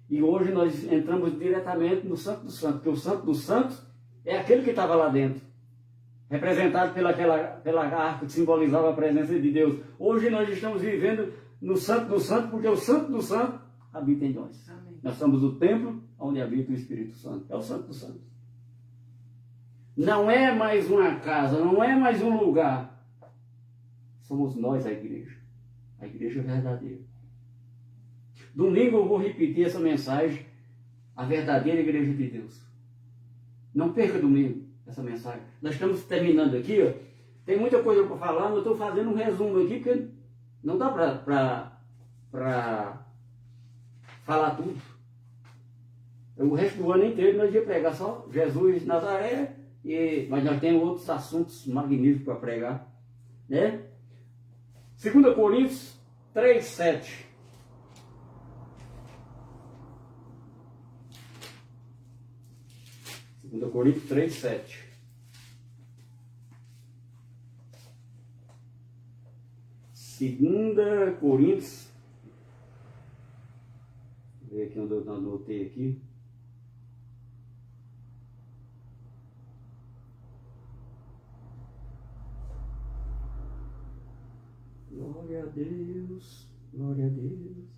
E hoje nós entramos diretamente no Santo dos Santos, porque o Santo dos Santos é aquele que estava lá dentro, representado pela arca que simbolizava a presença de Deus. Hoje nós estamos vivendo no Santo dos Santos, porque o Santo dos Santos habita em nós. Amém. Nós somos o templo onde habita o Espírito Santo. É o Santo dos Santos. Não é mais uma casa, não é mais um lugar. Somos nós a igreja verdadeira. Domingo eu vou repetir essa mensagem, a verdadeira igreja de Deus. Não perca domingo essa mensagem. Nós estamos terminando aqui, ó. Tem muita coisa para falar, mas eu estou fazendo um resumo aqui, porque não dá para falar tudo. O resto do ano inteiro nós ia pregar só Jesus de Nazaré, mas nós temos outros assuntos magníficos para pregar, né? 2 Coríntios 3, 7. Coríntios 3, 7. Segunda Coríntios, vou ver aqui onde eu anotei aqui. Glória a Deus, glória a Deus.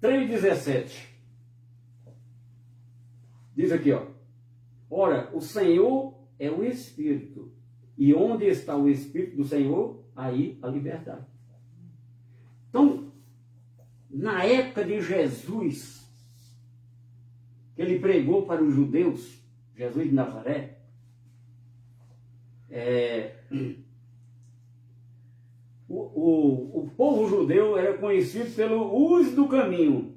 3,17. Diz aqui, ó. Ora, o Senhor é o Espírito. E onde está o Espírito do Senhor, aí a liberdade. Então, na época de Jesus, que ele pregou para os judeus, Jesus de Nazaré, o povo judeu era conhecido pelo uso do caminho.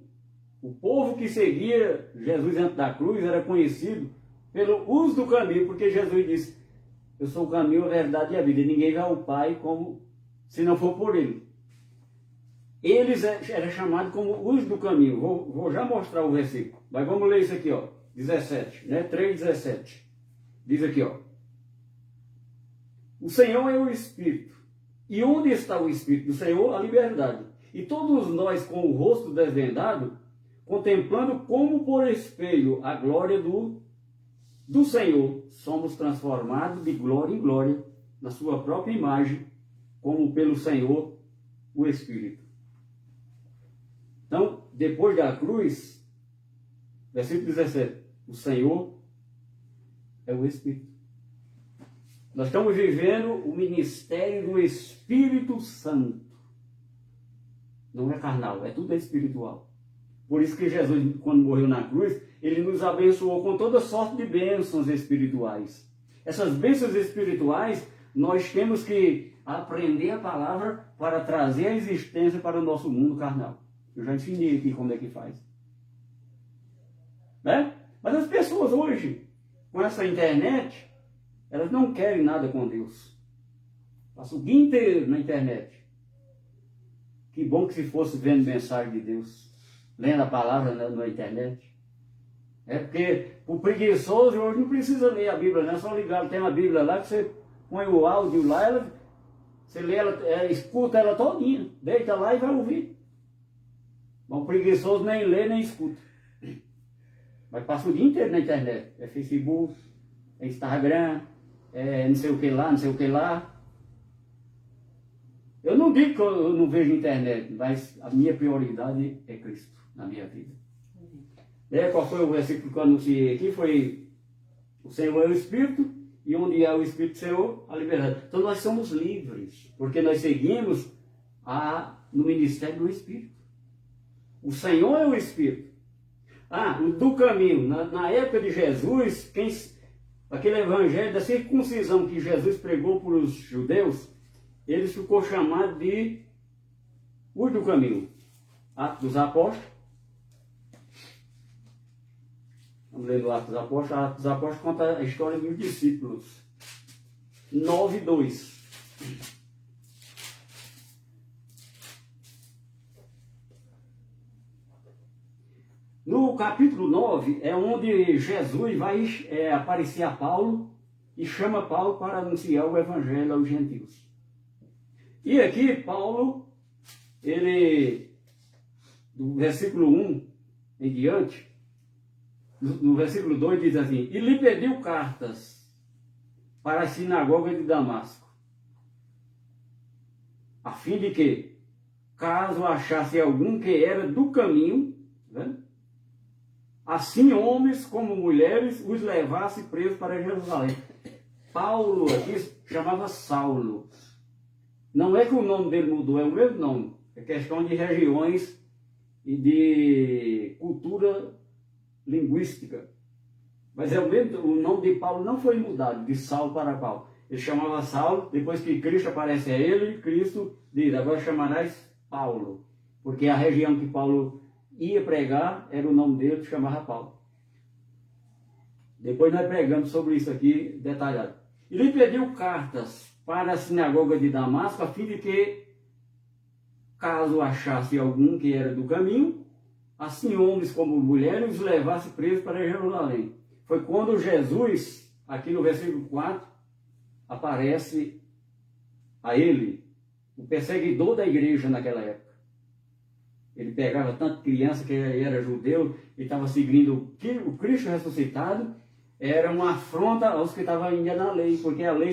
O povo que seguia Jesus antes da cruz era conhecido pelo uso do caminho, porque Jesus disse, eu sou o caminho, a verdade e a vida, e ninguém vai ao Pai como se não for por ele. Eles eram chamados como uso do caminho. Vou já mostrar o versículo, mas vamos ler isso aqui, ó, 17, né? 3,17. Diz aqui, ó. O Senhor é o Espírito. E onde está o Espírito do Senhor? A liberdade. E todos nós, com o rosto desvendado, contemplando como por espelho a glória do Senhor, somos transformados de glória em glória, na sua própria imagem, como pelo Senhor, o Espírito. Então, depois da cruz, versículo 17, o Senhor é o Espírito. Nós estamos vivendo o ministério do Espírito Santo. Não é carnal, é tudo espiritual. Por isso que Jesus, quando morreu na cruz, ele nos abençoou com toda sorte de bênçãos espirituais. Essas bênçãos espirituais, nós temos que aprender a palavra para trazer a existência para o nosso mundo carnal. Eu já ensinei aqui como é que faz. Né? Mas as pessoas hoje com essa internet, elas não querem nada com Deus. Passam o dia inteiro na internet. Que bom que se fosse vendo mensagem de Deus, lendo a palavra na internet. É porque o preguiçoso hoje não precisa ler a Bíblia, não é só ligar, tem uma Bíblia lá que você põe o áudio lá, você lê ela, escuta ela todinha, deita lá e vai ouvir. Mas o preguiçoso nem lê nem escuta. Mas passa o dia inteiro na internet. É Facebook, é Instagram, é não sei o que lá, não sei o que lá. Eu não digo que eu não vejo internet, mas a minha prioridade é Cristo na minha vida. Qual foi o versículo que eu anunciei aqui? Foi: o Senhor é o Espírito, e onde há o Espírito do Senhor, a liberdade. Então nós somos livres, porque nós seguimos no ministério do Espírito. O Senhor é o Espírito. Do caminho. Na época de Jesus, aquele evangelho da circuncisão que Jesus pregou para os judeus, ele ficou chamado de os do caminho. Atos dos Apóstolos. Vamos ler o Atos dos Apóstolos. Atos dos Apóstolos conta a história dos discípulos. 9:2. No capítulo 9 é onde Jesus vai aparecer a Paulo e chama Paulo para anunciar o evangelho aos gentios. E aqui Paulo, do versículo 1 em diante, no versículo 2 diz assim: e lhe pediu cartas para a sinagoga de Damasco, a fim de que, caso achasse algum que era do caminho, né, assim homens como mulheres os levasse presos para Jerusalém. Paulo aqui chamava Saulo. Não é que o nome dele mudou, é o mesmo nome. É questão de regiões e de cultura linguística. Mas é o mesmo, o nome de Paulo não foi mudado, de Saulo para Paulo. Ele chamava Saulo, depois que Cristo aparece a ele, Cristo diz: agora chamarás Paulo. Porque a região que Paulo ia pregar, era o nome dele, que chamava Paulo. Depois nós pregamos sobre isso aqui, detalhado. E lhe pediu cartas para a sinagoga de Damasco, a fim de que, caso achasse algum que era do caminho, assim homens como mulheres os levasse presos para Jerusalém. Foi quando Jesus, aqui no versículo 4, aparece a ele, o perseguidor da igreja naquela época. Ele pegava tanto criança que ele era judeu e estava seguindo o Cristo ressuscitado. Era uma afronta aos que estavam ainda na lei, porque a lei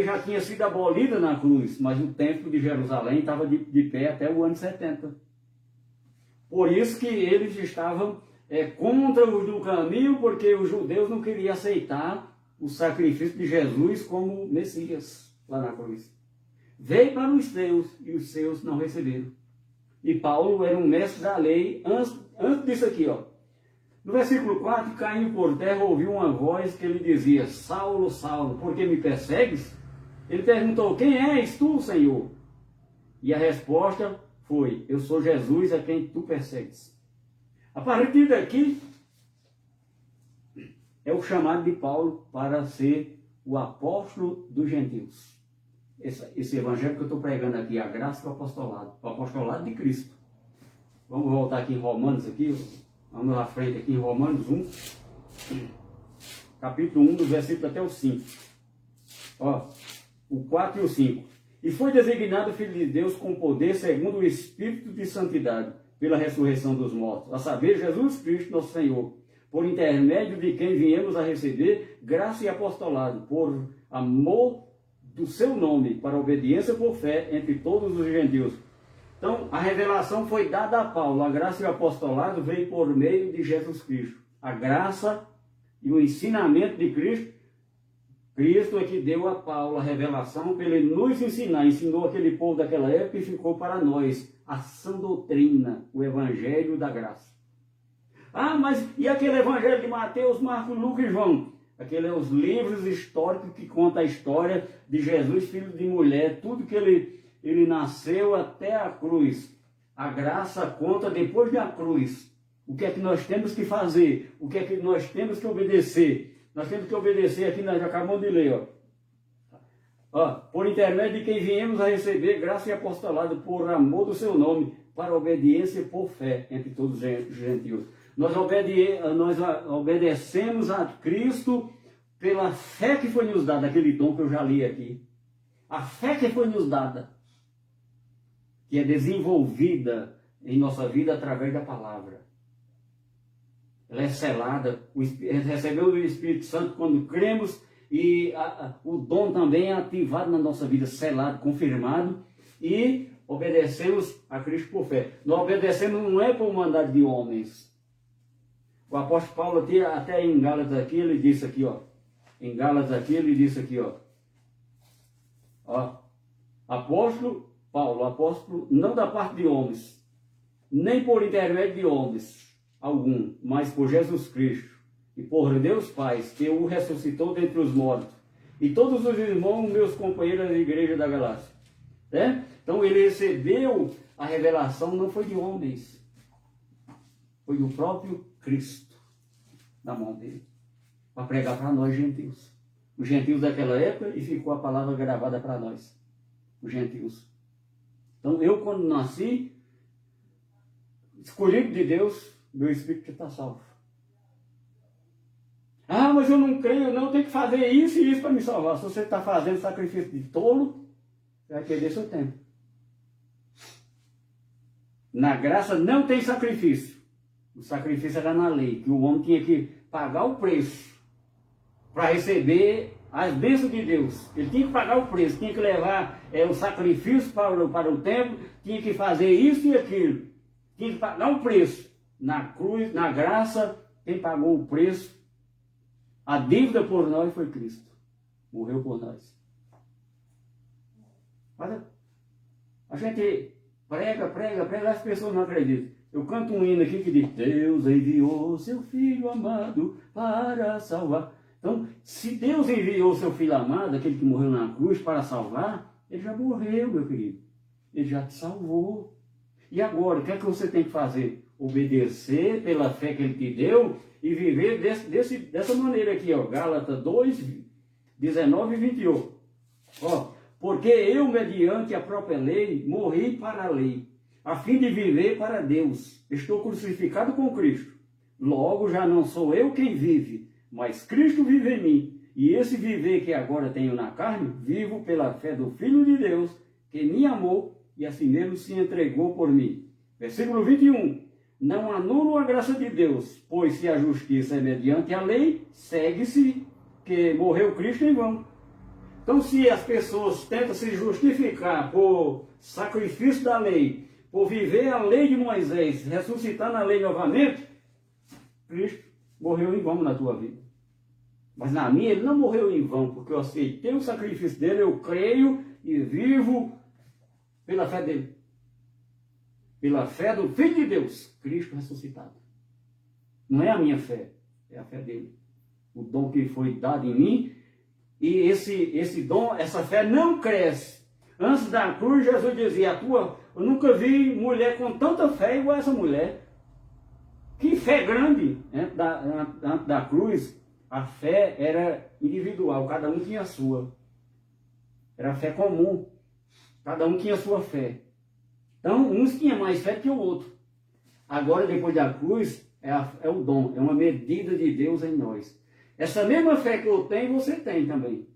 já tinha sido abolida na cruz, mas o templo de Jerusalém estava de pé até o ano 70. Por isso que eles estavam contra os do caminho, porque os judeus não queriam aceitar o sacrifício de Jesus como Messias lá na cruz. Veio para os seus e os seus não receberam. E Paulo era um mestre da lei antes disso aqui, ó. No versículo 4, caindo por terra, ouviu uma voz que lhe dizia: Saulo, Saulo, por que me persegues? Ele perguntou: quem és tu, Senhor? E a resposta foi: eu sou Jesus a quem tu persegues. A partir daqui, é o chamado de Paulo para ser o apóstolo dos gentios. Esse evangelho que eu estou pregando aqui, a graça do apostolado, o apostolado de Cristo. Vamos voltar aqui em Romanos, vamos à frente aqui em Romanos 1, capítulo 1, do versículo até o 5. Ó, o 4 e o 5. E foi designado Filho de Deus com poder segundo o Espírito de Santidade, pela ressurreição dos mortos, a saber, Jesus Cristo, nosso Senhor, por intermédio de quem viemos a receber graça e apostolado, por amor do seu nome, para obediência por fé entre todos os gentios. Então, a revelação foi dada a Paulo, a graça e o apostolado veio por meio de Jesus Cristo. A graça e o ensinamento de Cristo, Cristo é que deu a Paulo a revelação para ele nos ensinar, ensinou aquele povo daquela época e ficou para nós a sã doutrina, o evangelho da graça. Mas e aquele evangelho de Mateus, Marcos, Lucas e João? Aqueles são os livros históricos que contam a história de Jesus, filho de mulher, tudo que ele nasceu até a cruz. A graça conta depois da cruz. O que é que nós temos que fazer? O que é que nós temos que obedecer? Nós temos que obedecer aqui, nós acabamos de ler, por intermédio de quem viemos a receber graça e apostolado por amor do seu nome, para obediência por fé entre todos os gentios. Nós obedecemos a Cristo pela fé que foi nos dada, aquele dom que eu já li aqui. A fé que foi nos dada, que é desenvolvida em nossa vida através da palavra. Ela é selada, recebeu o Espírito Santo quando cremos, e o dom também é ativado na nossa vida, selado, confirmado, e obedecemos a Cristo por fé. Nós obedecemos não é por mandado de homens. O apóstolo Paulo, até em Gálatas aqui, ele disse aqui, em Gálatas aqui, ele disse aqui, apóstolo Paulo, apóstolo não da parte de homens, nem por intermédio de homens algum, mas por Jesus Cristo e por Deus Pai, que o ressuscitou dentre os mortos, e todos os irmãos, meus companheiros da igreja da Galácia. Então ele recebeu a revelação, não foi de homens, foi do próprio Cristo, na mão dele, para pregar para nós gentios. Os gentios daquela época, e ficou a palavra gravada para nós, os gentios. Então eu, quando nasci, escolhido de Deus, meu espírito está salvo. Mas eu não creio, não, tem que fazer isso e isso para me salvar. Se você está fazendo sacrifício de tolo, você vai perder seu tempo. Na graça não tem sacrifício. O sacrifício era na lei, que o homem tinha que pagar o preço para receber as bênçãos de Deus. Ele tinha que pagar o preço, tinha que levar o sacrifício para o templo, tinha que fazer isso e aquilo. Tinha que pagar o preço. Na cruz, na graça, quem pagou o preço, a dívida por nós foi Cristo. Morreu por nós. Mas a gente prega, as pessoas não acreditam. Eu canto um hino aqui que diz: Deus enviou seu Filho amado para salvar. Então, se Deus enviou seu Filho amado, aquele que morreu na cruz, para salvar, ele já morreu, meu querido. Ele já te salvou. E agora, o que é que você tem que fazer? Obedecer pela fé que ele te deu e viver dessa maneira aqui, Gálatas 2, 19 e 21. Porque eu, mediante a própria lei, morri para a lei, a fim de viver para Deus. Estou crucificado com Cristo. Logo, já não sou eu quem vive, mas Cristo vive em mim. E esse viver que agora tenho na carne, vivo pela fé do Filho de Deus, que me amou e assim mesmo se entregou por mim. Versículo 21. Não anulo a graça de Deus, pois se a justiça é mediante a lei, segue-se que morreu Cristo em vão. Então, se as pessoas tentam se justificar por sacrifício da lei, por viver a lei de Moisés, ressuscitando a lei novamente, Cristo morreu em vão na tua vida. Mas na minha, ele não morreu em vão, porque eu aceitei o sacrifício dele, eu creio e vivo pela fé dele. Pela fé do Filho de Deus, Cristo ressuscitado. Não é a minha fé, é a fé dele. O dom que foi dado em mim, e esse dom, essa fé não cresce. Antes da cruz, Jesus dizia, eu nunca vi mulher com tanta fé igual essa mulher. Que fé grande! Antes da cruz, a fé era individual, cada um tinha a sua. Era fé comum, cada um tinha a sua fé. Então, uns tinham mais fé que o outro. Agora, depois da cruz, é o dom, é uma medida de Deus em nós. Essa mesma fé que eu tenho, você tem também.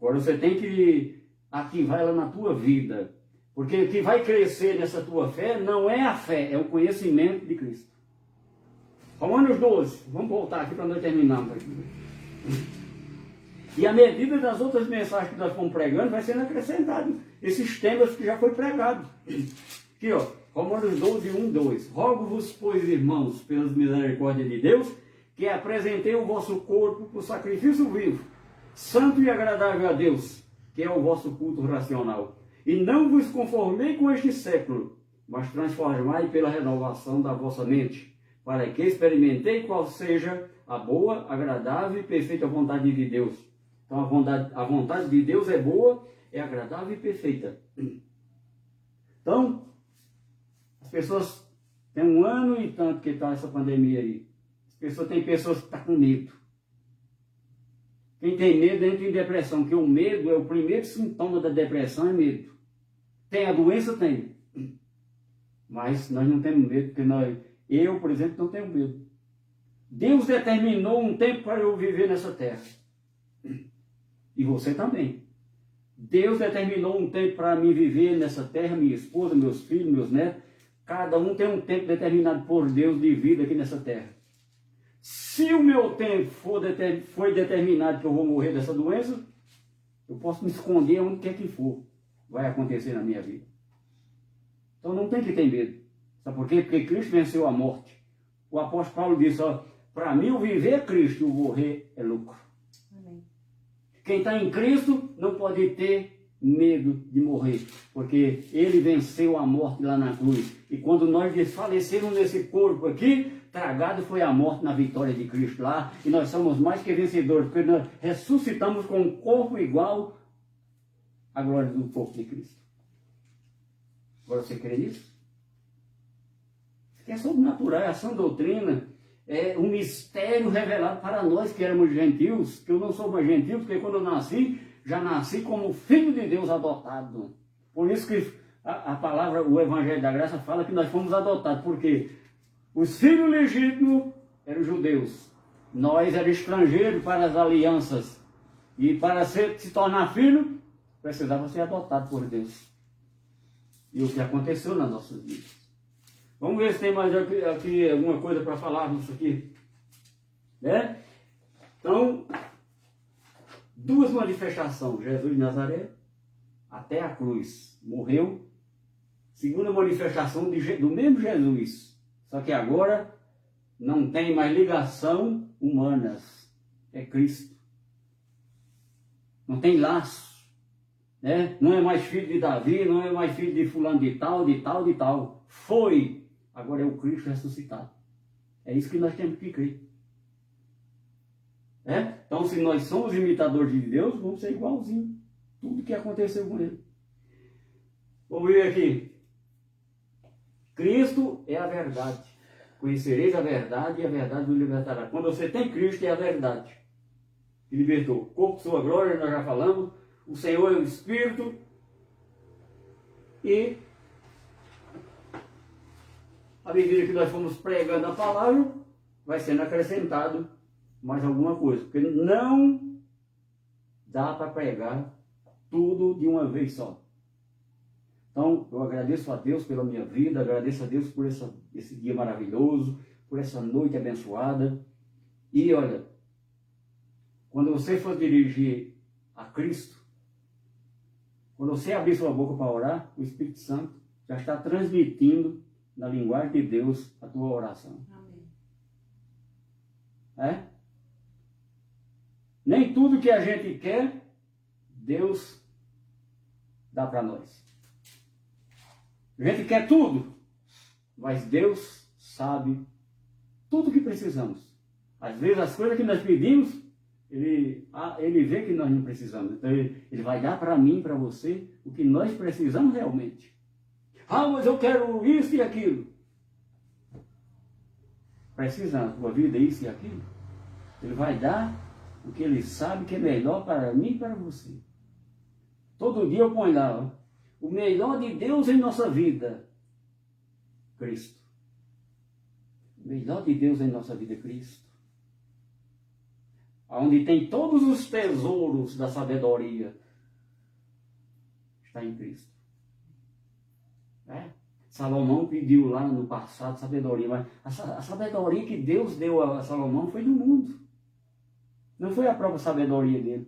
Agora, você tem que ativar ela na tua vida. Porque o que vai crescer nessa tua fé não é a fé, é o conhecimento de Cristo. Romanos 12, vamos voltar aqui para nós terminarmos. E à medida das outras mensagens que nós fomos pregando, vai sendo acrescentado esses temas que já foi pregado. Aqui, Romanos 12, 1, 2. Rogo-vos, pois, irmãos, pelas misericórdias de Deus, que apresentei o vosso corpo por sacrifício vivo, santo e agradável a Deus, que é o vosso culto racional. E não vos conformei com este século, mas transformai pela renovação da vossa mente, para que experimentei qual seja a boa, agradável e perfeita vontade de Deus. Então a vontade de Deus é boa, é agradável e perfeita. Então, as pessoas têm 1 ano e tanto que está essa pandemia aí. Tem pessoas que estão com medo. Quem tem medo entra em depressão, porque o medo é o primeiro sintoma da depressão, é medo. Tem a doença? Tem. Mas nós não temos medo, porque eu, por exemplo, não tenho medo. Deus determinou um tempo para eu viver nessa terra. E você também. Deus determinou um tempo para mim viver nessa terra, minha esposa, meus filhos, meus netos. Cada um tem um tempo determinado por Deus de vida aqui nessa terra. Se o meu tempo foi determinado que eu vou morrer dessa doença, eu posso me esconder onde quer que for. Vai acontecer na minha vida. Então não tem que ter medo. Sabe por quê? Porque Cristo venceu a morte. O apóstolo Paulo disse, para mim o viver é Cristo e o morrer é lucro. Amém. Quem está em Cristo não pode ter medo de morrer, porque ele venceu a morte lá na cruz. E quando nós desfalecemos nesse corpo aqui, tragado foi a morte na vitória de Cristo lá, e nós somos mais que vencedores, porque nós ressuscitamos com um corpo igual à glória do corpo de Cristo. Agora você crê nisso? Isso aqui é sobrenatural, é a sã doutrina, é um mistério revelado para nós que éramos gentios, que eu não sou mais gentio, porque quando eu nasci, já nasci como filho de Deus adotado. Por isso que a palavra, o Evangelho da Graça fala que nós fomos adotados, porque os filhos legítimos eram judeus. Nós éramos estrangeiros para as alianças. E para se tornar filho, precisava ser adotado por Deus. E o que aconteceu nas nossas vidas. Vamos ver se tem mais aqui alguma coisa para falar nisso aqui. Né? Então, duas manifestações. Jesus de Nazaré, até a cruz, morreu. Segunda manifestação do mesmo Jesus. Só que agora não tem mais ligação humanas. É Cristo. Não tem laço. Né? Não é mais filho de Davi, não é mais filho de fulano de tal, de tal, de tal. Foi. Agora é o Cristo ressuscitado. É isso que nós temos que crer. Então, se nós somos imitadores de Deus, vamos ser igualzinho. Tudo que aconteceu com ele. Vamos ver aqui. Cristo é a verdade. Conhecereis a verdade e a verdade vos libertará. Quando você tem Cristo, é a verdade. Que libertou. Corpo, sua glória, nós já falamos. O Senhor é o Espírito. E à medida que nós formos pregando a palavra, vai sendo acrescentado mais alguma coisa. Porque não dá para pregar tudo de uma vez só. Então, eu agradeço a Deus pela minha vida, agradeço a Deus por esse dia maravilhoso, por essa noite abençoada. E olha, quando você for dirigir a Cristo, quando você abrir sua boca para orar, o Espírito Santo já está transmitindo na linguagem de Deus a tua oração. Amém. Nem tudo que a gente quer, Deus dá para nós. A gente quer tudo, mas Deus sabe tudo que precisamos. Às vezes as coisas que nós pedimos, Ele vê que nós não precisamos. Então Ele vai dar para mim, para você, o que nós precisamos realmente. Mas eu quero isso e aquilo. Precisa na tua vida isso e aquilo. Ele vai dar o que Ele sabe que é melhor para mim e para você. Todo dia eu ponho lá, o melhor de Deus em nossa vida, Cristo. O melhor de Deus em nossa vida é Cristo. Onde tem todos os tesouros da sabedoria, está em Cristo. Salomão pediu lá no passado sabedoria, mas a sabedoria que Deus deu a Salomão foi do mundo. Não foi a própria sabedoria dele.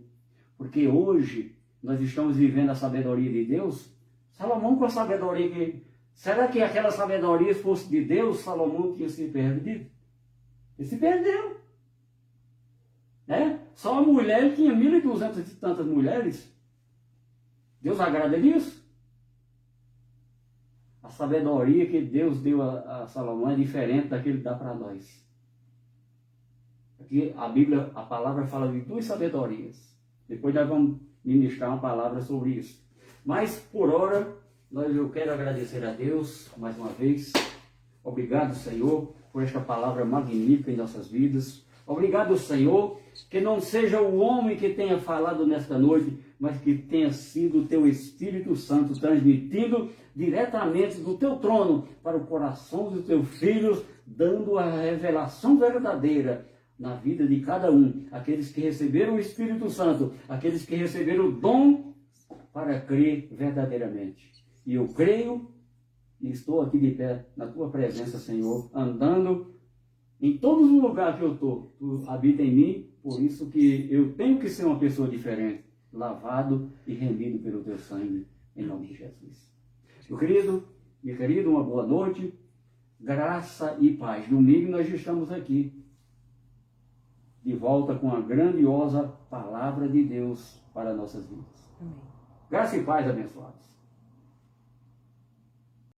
Porque hoje nós estamos vivendo a sabedoria de Deus. Salomão com a sabedoria que... Será que aquela sabedoria fosse de Deus, Salomão tinha se perdido? Ele se perdeu. Só a mulher, ele tinha 1.200 e tantas mulheres. Deus agrada disso? A sabedoria que Deus deu a Salomão é diferente daquele que dá para nós. Aqui a Bíblia, a palavra fala de duas sabedorias. Depois nós vamos ministrar uma palavra sobre isso. Mas por hora, eu quero agradecer a Deus mais uma vez. Obrigado, Senhor, por esta palavra magnífica em nossas vidas. Obrigado, Senhor, Que não seja o homem que tenha falado nesta noite, mas que tenha sido o teu Espírito Santo transmitindo diretamente do teu trono para o coração dos teus filhos, dando a revelação verdadeira na vida de cada um. Aqueles que receberam o Espírito Santo, aqueles que receberam o dom para crer verdadeiramente. E eu creio e estou aqui de pé na tua presença, Senhor, andando em todos os lugares que eu estou. Tu habita em mim, por isso que eu tenho que ser uma pessoa diferente, lavado e remido pelo teu sangue, em nome de Jesus. Meu querido, uma boa noite, graça e paz. Domingo nós estamos aqui, de volta com a grandiosa palavra de Deus para nossas vidas. Amém. Graça e paz, abençoados.